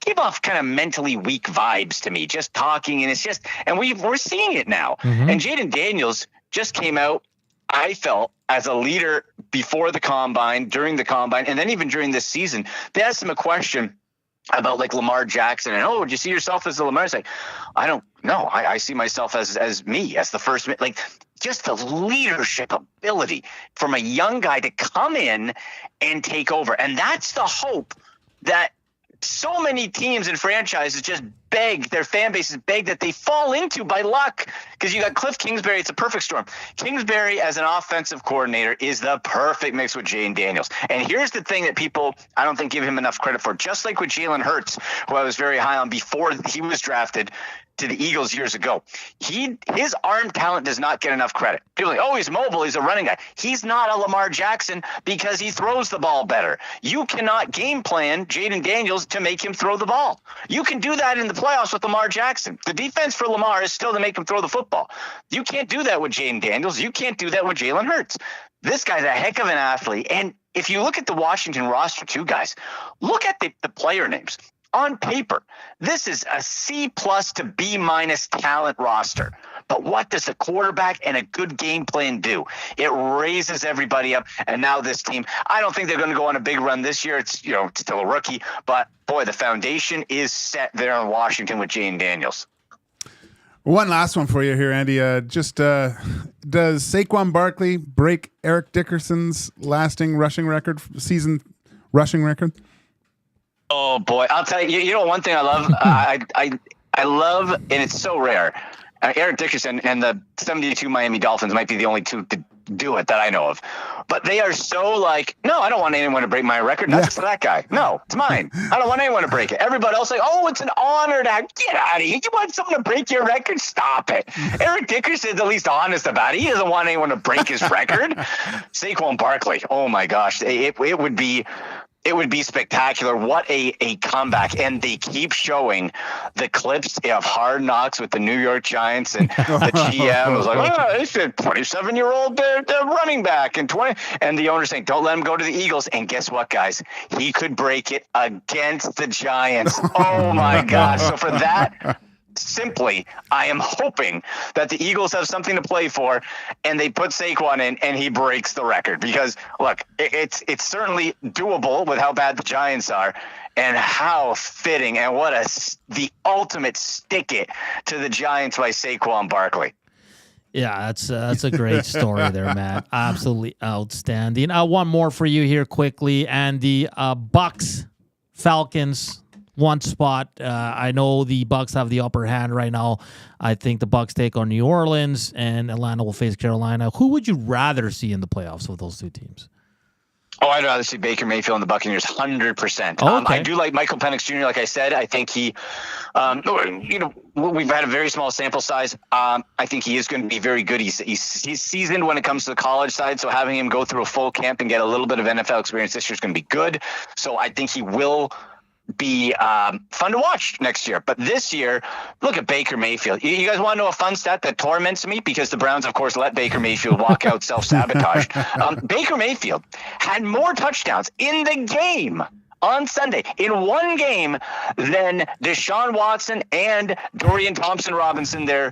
gave off kind of mentally weak vibes to me, just talking. And it's just, and we're seeing it now. Mm-hmm. And Jaden Daniels just came out, I felt, as a leader before the combine, during the combine, and then even during this season. They asked him a question about like Lamar Jackson and, do you see yourself as a Lamar? It's like, I don't know. I see myself as me, as the first, like just the leadership ability from a young guy to come in and take over. And that's the hope that so many teams and franchises just beg, their fan bases beg that they fall into by luck, because you got Cliff Kingsbury. It's a perfect storm. Kingsbury as an offensive coordinator is the perfect mix with Jaden Daniels. And here's the thing that people, I don't think, give him enough credit for. Just like with Jalen Hurts, who I was very high on before he was drafted to the Eagles years ago, his arm talent does not get enough credit. People are like, he's mobile, he's a running guy. He's not a Lamar Jackson because he throws the ball better. You cannot game plan Jaden Daniels to make him throw the ball. You can do that in the playoffs with Lamar Jackson. The defense for Lamar is still to make him throw the football. You can't do that with Jaden Daniels. You can't do that with Jalen Hurts. This guy's a heck of an athlete. And if you look at the Washington roster too, guys, look at the player names. On paper, this is a C+ to B- talent roster. But what does a quarterback and a good game plan do? It raises everybody up. And now this team, I don't think they're going to go on a big run this year. It's, it's still a rookie. But, boy, the foundation is set there in Washington with Jaden Daniels. One last one for you here, Andy. Does Saquon Barkley break Eric Dickerson's lasting season rushing record? Oh boy, I'll tell you. You know, one thing I love, I love, and it's so rare. Eric Dickerson and the 72 Miami Dolphins might be the only two to do it that I know of. But they are so like, no, I don't want anyone to break my record. Not just that guy. No, it's mine. I don't want anyone to break it. Everybody else like, it's an honor to get out of here. You want someone to break your record? Stop it. Eric Dickerson's at least honest about it. He doesn't want anyone to break his record. Saquon Barkley. Oh my gosh, it would be. It would be spectacular. What a comeback. And they keep showing the clips of Hard Knocks with the New York Giants, and the GM was like, it's a 27-year-old running back and the owner saying, don't let him go to the Eagles. And guess what, guys? He could break it against the Giants. Oh my gosh. So for that, simply, I am hoping that the Eagles have something to play for and they put Saquon in and he breaks the record, because look, it's certainly doable with how bad the Giants are and how fitting, and what the ultimate stick it to the Giants by Saquon Barkley. Yeah, that's a great story there, Matt. Absolutely outstanding. One more for you here quickly, and the Bucks Falcons. One spot. I know the Bucks have the upper hand right now. I think the Bucks take on New Orleans, and Atlanta will face Carolina. Who would you rather see in the playoffs of those two teams? I'd rather see Baker Mayfield and the Buccaneers 100%. Okay. I do like Michael Penix Jr. Like I said, I think he, we've had a very small sample size. I think he is going to be very good. He's seasoned when it comes to the college side, so having him go through a full camp and get a little bit of NFL experience this year is going to be good. So I think he will be fun to watch next year. But this year, look at Baker Mayfield. You guys want to know a fun stat that torments me? Because the Browns, of course, let Baker Mayfield walk out self-sabotage. Baker Mayfield had more touchdowns in the game on Sunday, in one game, than Deshaun Watson and Dorian Thompson-Robinson, their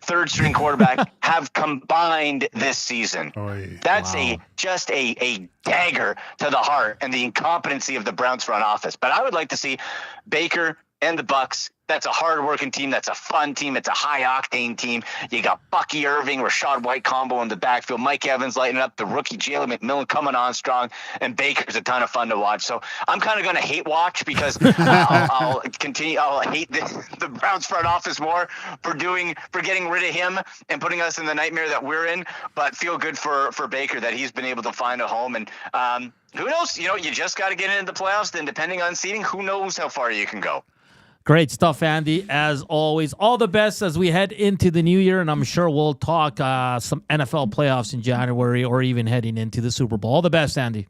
third-string quarterback, have combined this season. That's just a dagger to the heart and the incompetency of the Browns front office. But I would like to see Baker and the Bucks That's a hard-working team. That's a fun team. It's a high-octane team. You got Bucky Irving, Rashad White combo in the backfield. Mike Evans lighting up. The rookie Jalen McMillan coming on strong. And Baker's a ton of fun to watch. So I'm kind of going to hate watch because I'll continue. I'll hate the Browns front office more for getting rid of him and putting us in the nightmare that we're in. But feel good for Baker that he's been able to find a home. And who knows? You just got to get into the playoffs. Then depending on seeding, who knows how far you can go. Great stuff, Andy. As always, all the best as we head into the new year, and I'm sure we'll talk some NFL playoffs in January or even heading into the Super Bowl. All the best, Andy.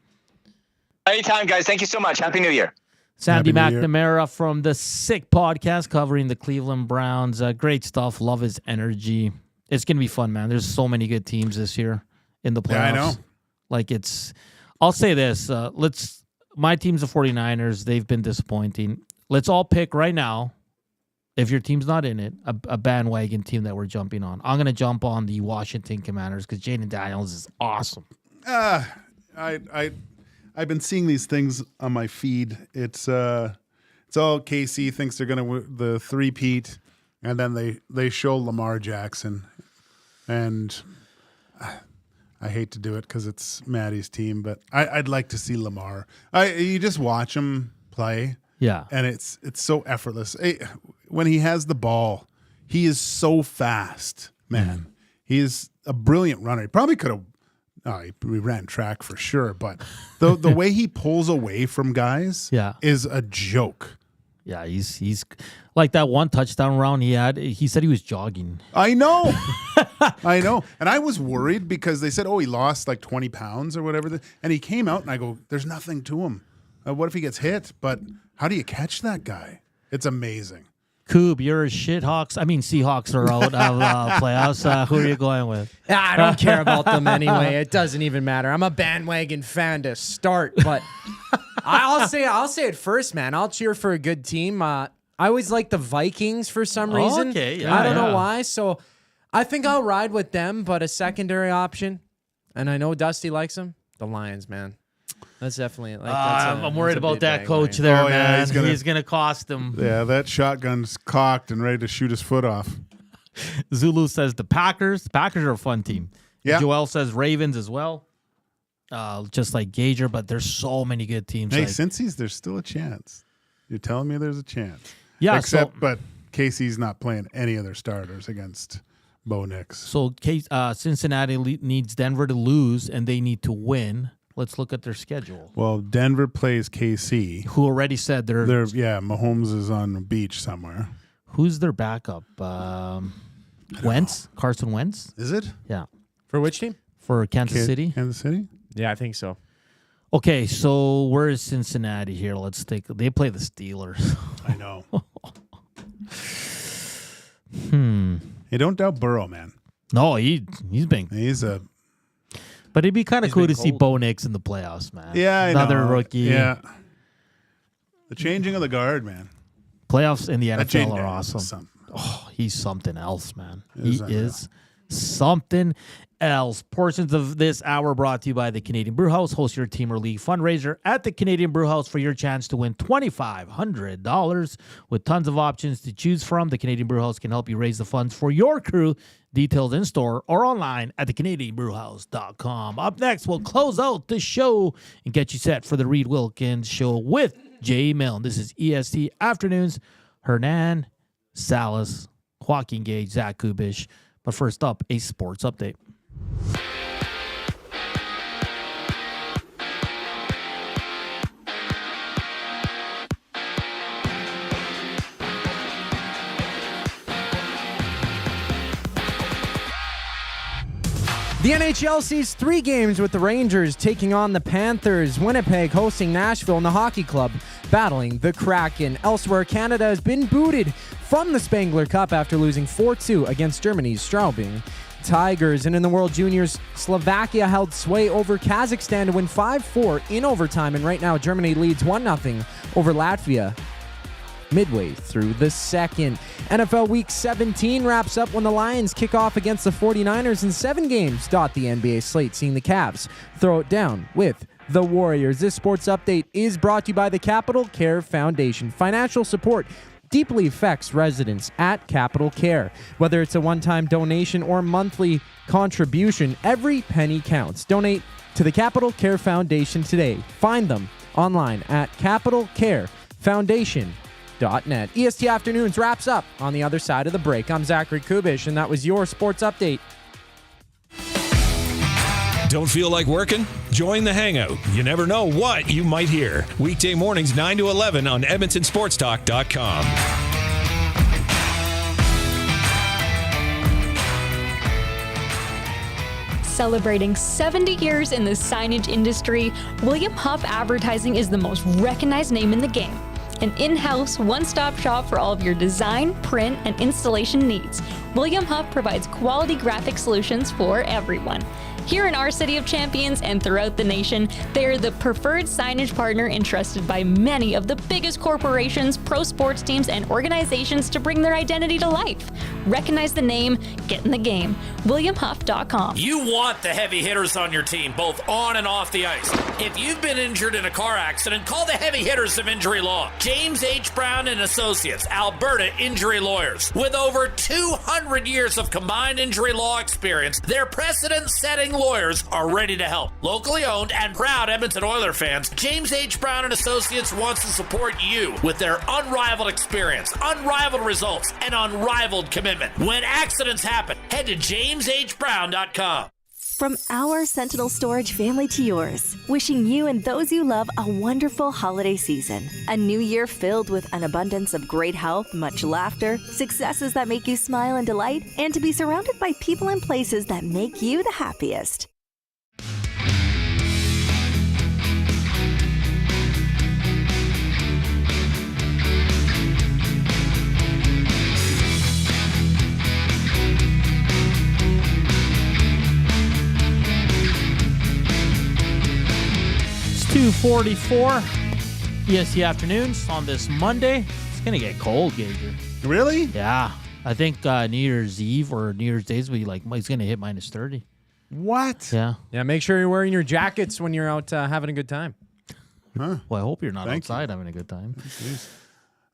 Anytime, guys. Thank you so much. Happy New Year. Sandy McNamara from the Sick Podcast covering the Cleveland Browns. Great stuff. Love his energy. It's going to be fun, man. There's so many good teams this year in the playoffs. Yeah, I know. I'll say this. My team's the 49ers. They've been disappointing. Let's all pick right now, if your team's not in it, a bandwagon team that we're jumping on. I'm going to jump on the Washington Commanders because Jaden Daniels is awesome. I've been seeing these things on my feed. It's all KC thinks they're going to the three-peat, and then they show Lamar Jackson. And I hate to do it because it's Maddie's team, but I'd like to see Lamar. You just watch him play. Yeah. And it's so effortless. When he has the ball, he is so fast, man. Mm-hmm. He is a brilliant runner. He probably could have he ran track for sure, but the way he pulls away from guys is a joke. Yeah, he's like that one touchdown round he had. He said he was jogging. I know. I know. And I was worried because they said, he lost like 20 pounds or whatever. And he came out and I go, there's nothing to him. What if he gets hit? But how do you catch that guy? It's amazing. Koob, you're a Seahawks are out of playoffs. Who are you going with? I don't care about them anyway. It doesn't even matter. I'm a bandwagon fan to start, but I'll say it first, man. I'll cheer for a good team. I always like the Vikings for some reason. Okay, yeah, I don't know why. So I think I'll ride with them, but a secondary option, and I know Dusty likes them, the Lions, man. That's definitely I'm worried about that coach there, man. Yeah, he's gonna cost him. Yeah, that shotgun's cocked and ready to shoot his foot off. Zulu says the Packers. The Packers are a fun team. Yeah. Joel says Ravens as well. Just like Gager, but there's so many good teams. Hey, Cincy's, there's still a chance. You're telling me there's a chance. Yeah, but Casey's not playing any of their starters against Bo Nix. So Cincinnati needs Denver to lose, and they need to win. Let's look at their schedule. Well, Denver plays KC. Who already said they're Mahomes is on the beach somewhere. Who's their backup? Wentz? Carson Wentz? Is it? Yeah. For which team? For Kansas City? Kansas City? Yeah, I think so. Okay, so where is Cincinnati here? Let's take. They play the Steelers. I know. Hey, don't doubt Burrow, man. No, he's been. But it'd be kind of cool to see Bo Nix in the playoffs, man. Yeah, another rookie. Yeah. The changing of the guard, man. Playoffs in the NFL are awesome. He's something else, man. He is something else. Portions of this hour brought to you by the Canadian Brewhouse. Host your team or league fundraiser at the Canadian Brewhouse for your chance to win $2,500 with tons of options to choose from. The Canadian Brewhouse can help you raise the funds for your crew. Details in store or online at thecanadianbrewhouse.com. Up next, we'll close out the show and get you set for the Reed Wilkins Show with Jay Milne. This is EST Afternoons. Hernan Salas, Joaquin Gage, Zach Kubusch. But first up, a sports update. The NHL sees 3 games with the Rangers taking on the Panthers, Winnipeg hosting Nashville, and the Hockey Club battling the Kraken. Elsewhere, Canada has been booted from the Spengler Cup after losing 4-2 against Germany's Straubing Tigers. And in the World Juniors, Slovakia held sway over Kazakhstan to win 5-4 in overtime, and right now Germany leads 1-0 over Latvia midway through the second. NFL Week 17 wraps up when the Lions kick off against the 49ers in 7 games. The NBA slate seeing the Cavs throw it down with the Warriors. This sports update is brought to you by the Capital Care Foundation. Financial support deeply affects residents at Capital Care. Whether it's a one-time donation or monthly contribution, every penny counts. Donate to the Capital Care Foundation today. Find them online at capitalcarefoundation.net. EST Afternoons wraps up on the other side of the break. I'm Zachary Kubusch, and that was your sports update. Don't feel like working? Join the Hangout. You never know what you might hear. Weekday mornings 9 to 11 on EdmontonSportsTalk.com. Celebrating 70 years in the signage industry, William Huff Advertising is the most recognized name in the game. An in-house, one-stop shop for all of your design, print, and installation needs. William Huff provides quality graphic solutions for everyone. Here in our City of Champions and throughout the nation, they are the preferred signage partner entrusted by many of the biggest corporations, pro sports teams, and organizations to bring their identity to life. Recognize the name, get in the game. WilliamHuff.com. You want the heavy hitters on your team, both on and off the ice. If you've been injured in a car accident, call the heavy hitters of injury law. James H. Brown and Associates, Alberta Injury Lawyers. With over 200 years of combined injury law experience, their precedent-setting lawyers are ready to help. Locally owned and proud Edmonton Oilers fans, James H. Brown and Associates wants to support you with their unrivaled experience, unrivaled results, and unrivaled commitment. When accidents happen, head to jameshbrown.com. From our Sentinel Storage family to yours, wishing you and those you love a wonderful holiday season. A new year filled with an abundance of great health, much laughter, successes that make you smile and delight, and to be surrounded by people and places that make you the happiest. It's 2:44 EST Afternoons on this Monday. It's going to get cold, Gager. Really? Yeah. I think New Year's Eve or New Year's Days will be like, it's going to hit minus 30. What? Yeah. Yeah, make sure you're wearing your jackets when you're out having a good time. Huh. Well, I hope you're not outside having a good time. Jeez.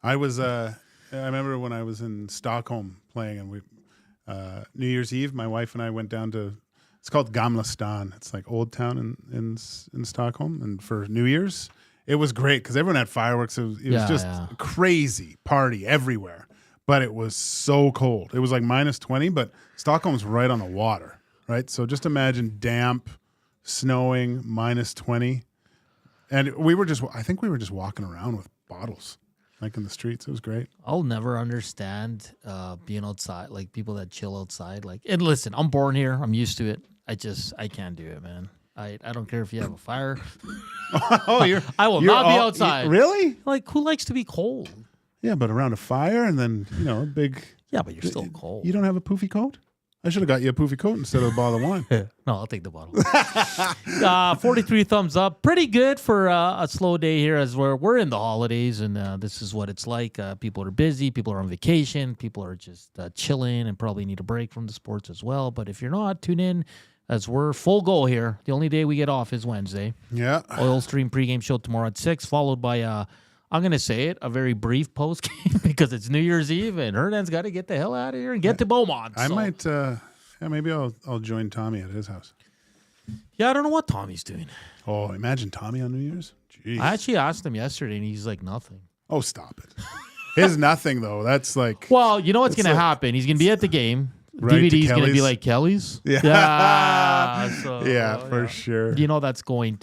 I was, I remember when I was in Stockholm playing, and we, New Year's Eve, my wife and I went down to, it's called Gamla Stan. It's like Old Town in Stockholm. And for New Year's, it was great because everyone had fireworks. It was just a crazy party everywhere. But it was so cold. It was like minus 20, but Stockholm's right on the water, right? So just imagine damp, snowing, minus 20. And I think we were just walking around with bottles, like in the streets. It was great. I'll never understand being outside, like people that chill outside. Like, and listen, I'm born here. I'm used to it. I can't do it, man. I don't care if you have a fire. I will not be outside. Really? Like, who likes to be cold? Yeah, but around a fire and then, a big... Yeah, but you're still cold. You don't have a poofy coat? I should have got you a poofy coat instead of a bottle of wine. No, I'll take the bottle. 43 thumbs up. Pretty good for a slow day here as we're in the holidays, and this is what it's like. People are busy. People are on vacation. People are just chilling and probably need a break from the sports as well. But if you're not, tune in as we're full go here. The only day we get off is Wednesday. Yeah. Oil Stream pregame show tomorrow at 6, followed by... I'm going to say it, a very brief post game because it's New Year's Eve and Hernan's got to get the hell out of here and get to Beaumont. I might, maybe I'll join Tommy at his house. Yeah, I don't know what Tommy's doing. Oh, imagine Tommy on New Year's. Jeez. I actually asked him yesterday and he's like, nothing. Oh, stop it. His nothing, though. That's like... Well, you know what's going to happen? He's going to be at the game. Right, DVD's going to be like Kelly's. Yeah. So, for sure. You know that's going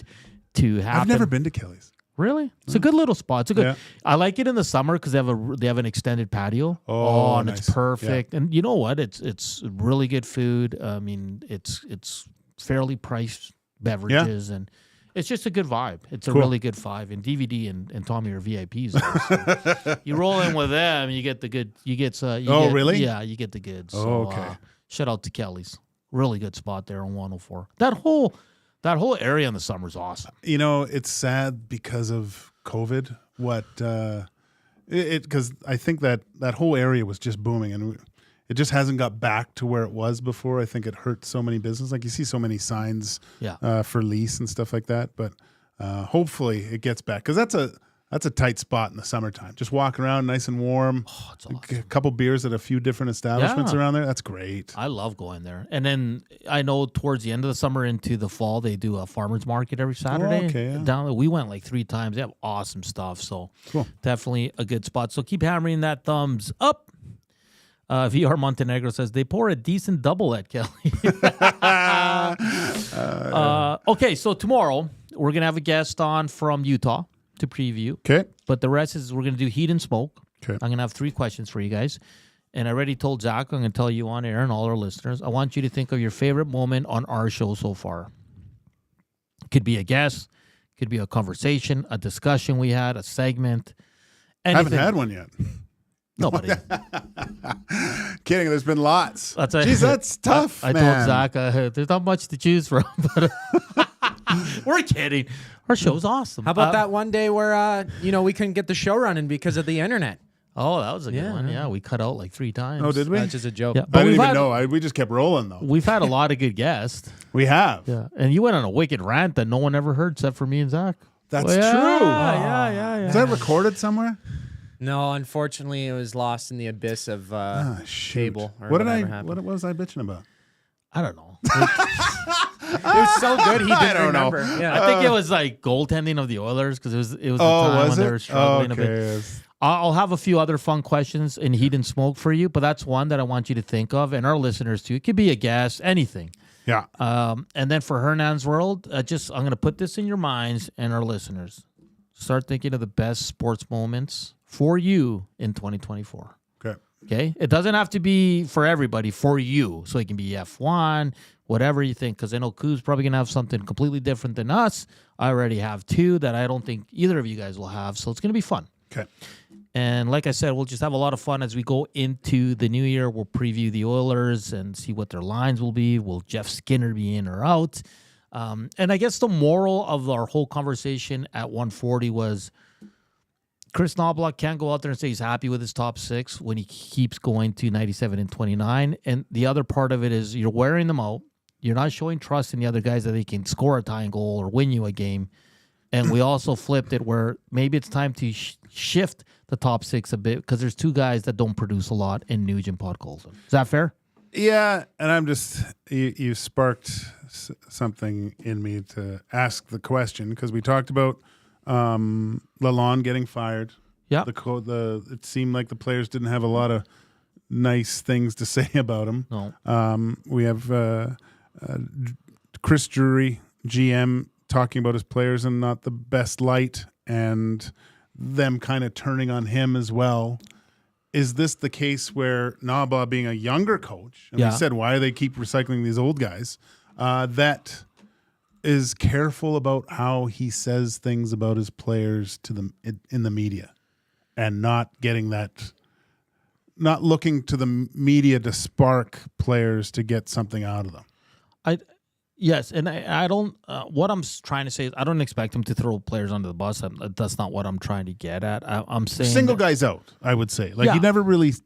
to happen. I've never been to Kelly's. Really? It's a good little spot. It's a good. Yeah. I like it in the summer because they have an extended patio. Oh, and nice. It's perfect. Yeah. And you know what? It's really good food. I mean, it's fairly priced beverages and it's just a good vibe. It's a really good vibe. And DVD and Tommy are VIPs. So you roll in with them, you get the good. Really? Yeah, you get the goods. So, okay. Shout out to Kelly's. Really good spot there on 104. That whole area in the summer is awesome. It's sad because of COVID. Because I think that whole area was just booming, and it just hasn't got back to where it was before. I think it hurt so many businesses. Like you see so many signs for lease and stuff like that. But hopefully it gets back because that's That's a tight spot in the summertime. Just walking around nice and warm. Oh, it's awesome. A couple beers at a few different establishments around there. That's great. I love going there. And then I know towards the end of the summer into the fall, they do a farmer's market every Saturday. Oh, okay, yeah. Down there. We went like 3 times. They have awesome stuff. So cool. Definitely a good spot. So keep hammering that thumbs up. VR Montenegro says they pour a decent double at Kelly. Okay, so tomorrow we're going to have a guest on from Utah to preview. Okay. But the rest is we're going to do heat and smoke. Okay. I'm going to have 3 questions for you guys. And I already told Zach, I'm going to tell you on air and all our listeners, I want you to think of your favorite moment on our show so far. Could be a guest, could be a conversation, a discussion we had, a segment. I haven't had one yet. Nobody. Kidding. There's been lots. Jeez, that's tough, I man. told Zach, there's not much to choose from. But we're kidding. Our show's awesome. How about that one day where we couldn't get the show running because of the internet? Oh, that was a good one. Yeah, we cut out like 3 times. Oh, did we? That's just a joke. Yeah, I didn't even know. We just kept rolling, though. We've had a lot of good guests. We have. Yeah. And you went on a wicked rant that no one ever heard except for me and Zach. That's true. Yeah. Is that recorded somewhere? No, unfortunately, it was lost in the abyss of cable. Or What was I bitching about? I don't know. It was so good he didn't remember. Yeah. I think it was like goaltending of the Oilers because it was the time when they were struggling a bit. Yes. I'll have a few other fun questions in heat and smoke for you, but that's one that I want you to think of, and our listeners too. It could be a guess, anything. Yeah. And then for Hernan's World, I'm going to put this in your minds and our listeners. Start thinking of the best sports moments for you in 2024. Okay. It doesn't have to be for everybody, for you. So it can be F1, whatever you think, because I know Ku's probably going to have something completely different than us. I already have 2 that I don't think either of you guys will have. So it's going to be fun. Okay. And like I said, we'll just have a lot of fun as we go into the new year. We'll preview the Oilers and see what their lines will be. Will Jeff Skinner be in or out? And I guess the moral of our whole conversation at 140 was Chris Knobloch can't go out there and say he's happy with his top 6 when he keeps going to 97 and 29. And the other part of it is you're wearing them out. You're not showing trust in the other guys that they can score a tying goal or win you a game. And we also flipped it where maybe it's time to shift the top 6 a bit because there's 2 guys that don't produce a lot in Nuge and Podkolzin. Is that fair? Yeah, and I'm just you sparked something in me to ask the question because we talked about Lalonde getting fired. Yeah, it seemed like the players didn't have a lot of nice things to say about him. No, we have Chris Drury, GM, talking about his players in not the best light, and them kind of turning on him as well. Is this the case where Naba, being a younger coach, and we said, why do they keep recycling these old guys, that is careful about how he says things about his players to them in the media and not looking to the media to spark players to get something out of them? Yes, and I don't. What I'm trying to say is I don't expect him to throw players under the bus. That's not what I'm trying to get at. I'm saying single guys out. I would say he never really. Is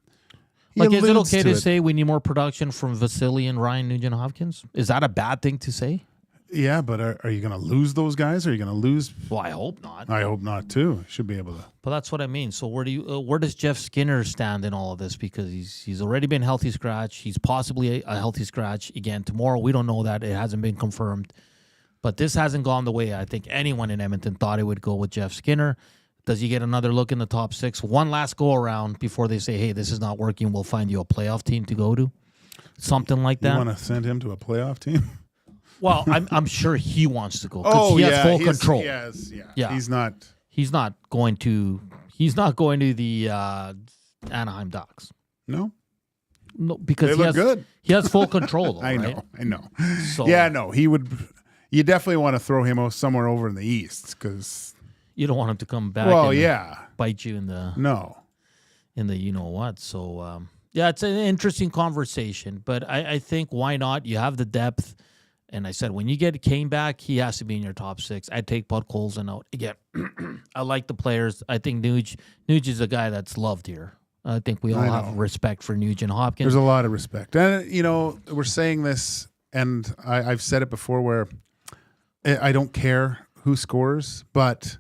it okay to say we need more production from Vasily and Ryan Nugent-Hopkins? Is that a bad thing to say? Yeah, but are you going to lose those guys? Are you going to lose? Well, I hope not. I hope not too. Should be able to. But that's what I mean. So where does Jeff Skinner stand in all of this? Because he's already been healthy scratch. He's possibly a healthy scratch again tomorrow. We don't know that. It hasn't been confirmed. But this hasn't gone the way I think anyone in Edmonton thought it would go with Jeff Skinner. Does he get another look in the top 6? One last go around before they say, hey, this is not working. We'll find you a playoff team to go to. Something like that. You want to send him to a playoff team? Well, I'm sure he wants to go because he has full control. Yes, yeah. He's not going to the Anaheim Ducks. No, because they look good. He has full control. Though, I right? know. So, yeah, no, he would. You definitely want to throw him somewhere over in the East because you don't want him to come back. Bite you in the you know what. So it's an interesting conversation, but I think why not? You have the depth. And I said, when you get Kane back, he has to be in your top 6. I'd take Podkolzin out. Again, I like the players. I think Nuge is a guy that's loved here. I think we all have respect for Nuge and Hopkins. There's a lot of respect. And, we're saying this, and I've said it before, where I don't care who scores, but,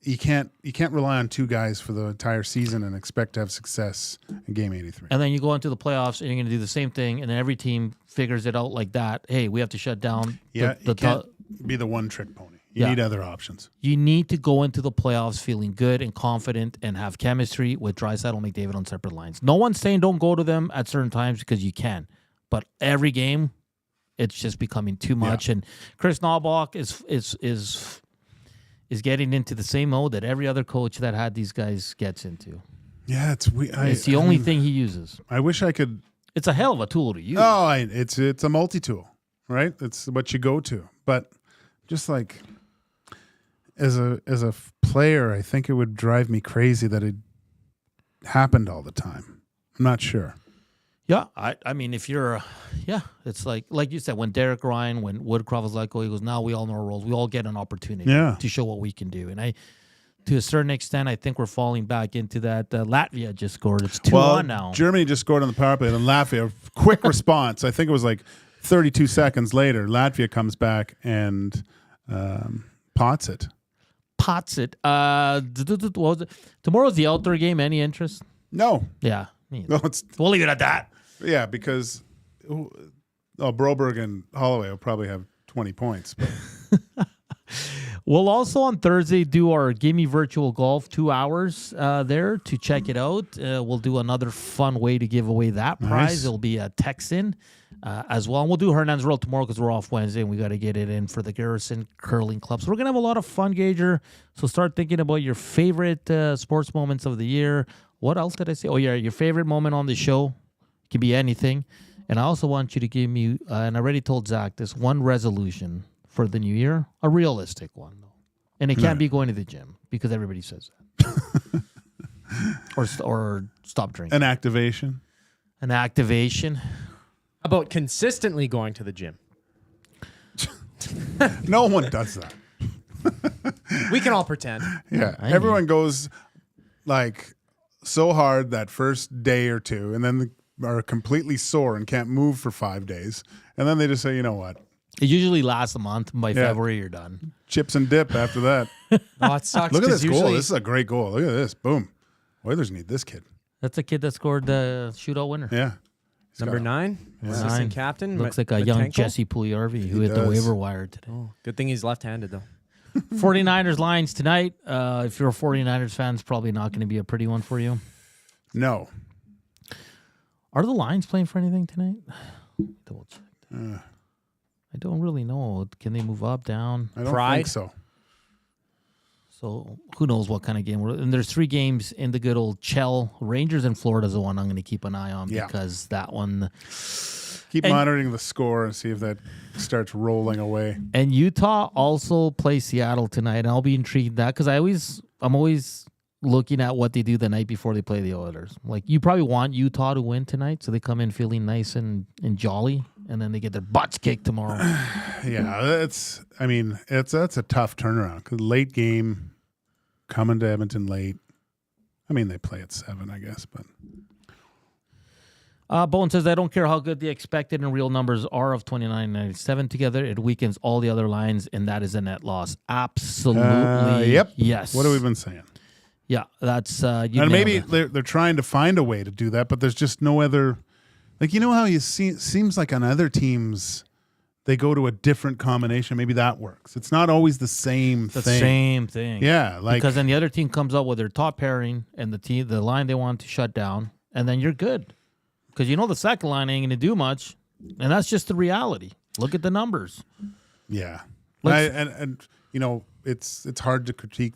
you can't rely on two guys for the entire season and expect to have success in Game 83. And then you go into the playoffs and you're going to do the same thing, and then every team figures it out like that. Hey, we have to shut down. You can't be the one-trick pony. You need other options. You need to go into the playoffs feeling good and confident and have chemistry with Draisaitl and McDavid on separate lines. No one's saying don't go to them at certain times because you can. But every game, it's just becoming too much. Yeah. And Chris Knobloch is getting into the same mode that every other coach that had these guys gets into. Yeah, it's the only thing he uses. I wish I could. It's a hell of a tool to use. Oh, it's a multi-tool, right? It's what you go to. But just like as a player, I think it would drive me crazy that it happened all the time. I'm not sure. Yeah, I mean, if you're, it's like you said, when Derek Ryan, when Woodcroft was like, he goes, now we all know our roles. We all get an opportunity to show what we can do. And to a certain extent, I think we're falling back into that. Latvia just scored. It's 2-1 now. Germany just scored on the power play, and Latvia, quick response. I think it was like 32 seconds later, Latvia comes back and pots it. What was it? Tomorrow's the outdoor game. Any interest? No. Yeah. No, we'll leave it at that. Yeah, because Broberg and Holloway will probably have 20 points. But. We'll also on Thursday do our Gimme Virtual Golf 2 hours there to check it out. We'll do another fun way to give away that prize. Nice. It'll be a Texan as well. And we'll do Hernan's Roll tomorrow because we're off Wednesday and we got to get it in for the Garrison Curling Club. So we're going to have a lot of fun, Gager. So start thinking about your favorite sports moments of the year. What else did I say? Oh, yeah, your favorite moment on the show. It can be anything. And I also want you to give me, and I already told Zach this, one resolution for the new year. A realistic one, though. And it can't be going to the gym because everybody says that. or stop drinking. An activation. How about consistently going to the gym? No one does that. We can all pretend. Yeah. Everyone goes like so hard that first day or two and then are completely sore and can't move for 5 days. And then they just say, you know what? It usually lasts a month. By February, you're done. Chips and dip after that. Oh, it sucks. Look at this goal. This is a great goal. Look at this. Boom. Oilers need this kid. That's the kid that scored the shootout winner. Yeah. Number 9. Assistant captain. Looks like a young Jesse Puljujarvi who hit the waiver wire today. Oh, good thing he's left-handed, though. 49ers lines tonight. If you're a 49ers fan, it's probably not going to be a pretty one for you. No. Are the Lions playing for anything tonight? Double check. I don't really know. Can they move up, down? I don't think so. So who knows what kind of game. And there's 3 games in the good old Chell. Rangers and Florida's the one I'm going to keep an eye on because that one. Keep monitoring the score and see if that starts rolling away. And Utah also plays Seattle tonight. And I'll be intrigued that because I'm always looking at what they do the night before they play the Oilers. Like you probably want Utah to win tonight, so they come in feeling nice and jolly, and then they get their butts kicked tomorrow. Yeah, that's a tough turnaround because late game coming to Edmonton late. I mean, they play at 7, I guess, but. Bowen says, I don't care how good the expected and real numbers are of 29.97 together. It weakens all the other lines, and that is a net loss. Absolutely. Yep. Yes. What have we been saying? Yeah, that's... and maybe they're trying to find a way to do that, but there's just no other... Like, you know how you see... It seems like on other teams, they go to a different combination. Maybe that works. It's not always the same thing. The same thing. Yeah. Because then the other team comes up with their top pairing and the line they want to shut down, and then you're good. Because you know the second line ain't going to do much, and that's just the reality. Look at the numbers. Yeah. And you know, it's hard to critique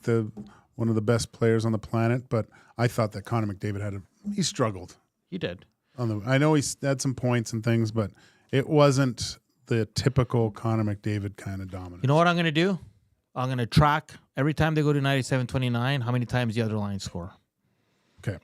one of the best players on the planet, but I thought that Connor McDavid he struggled. He did. I know he had some points and things, but it wasn't the typical Connor McDavid kind of dominance. You know what I'm going to do? I'm going to track every time they go to 97-29, how many times the other line score. Okay.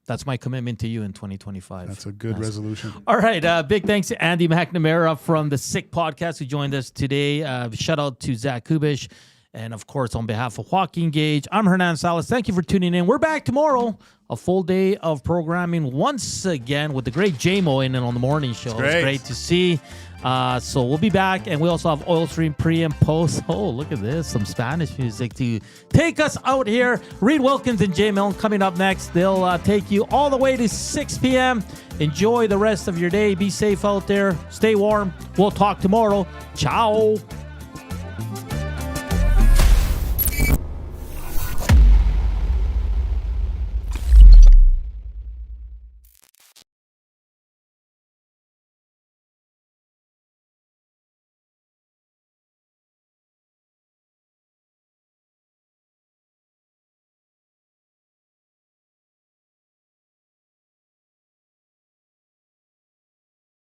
That's my commitment to you in 2025. That's a good resolution. All right. Big thanks to Andy McNamara from the Sick Podcast who joined us today. Shout out to Zach Kubusch And, of course, on behalf of Joaquin Gage, I'm Hernan Salas. Thank you for tuning in. We're back tomorrow. A full day of programming once again with the great J-Mo in on the morning show. It's great to see. So we'll be back, and we also have Oil Stream pre and post. Oh, look at this. Some Spanish music to take us out here. Reed Wilkins and Jay Milne coming up next. They'll take you all the way to 6 p.m. Enjoy the rest of your day. Be safe out there. Stay warm. We'll talk tomorrow. Ciao.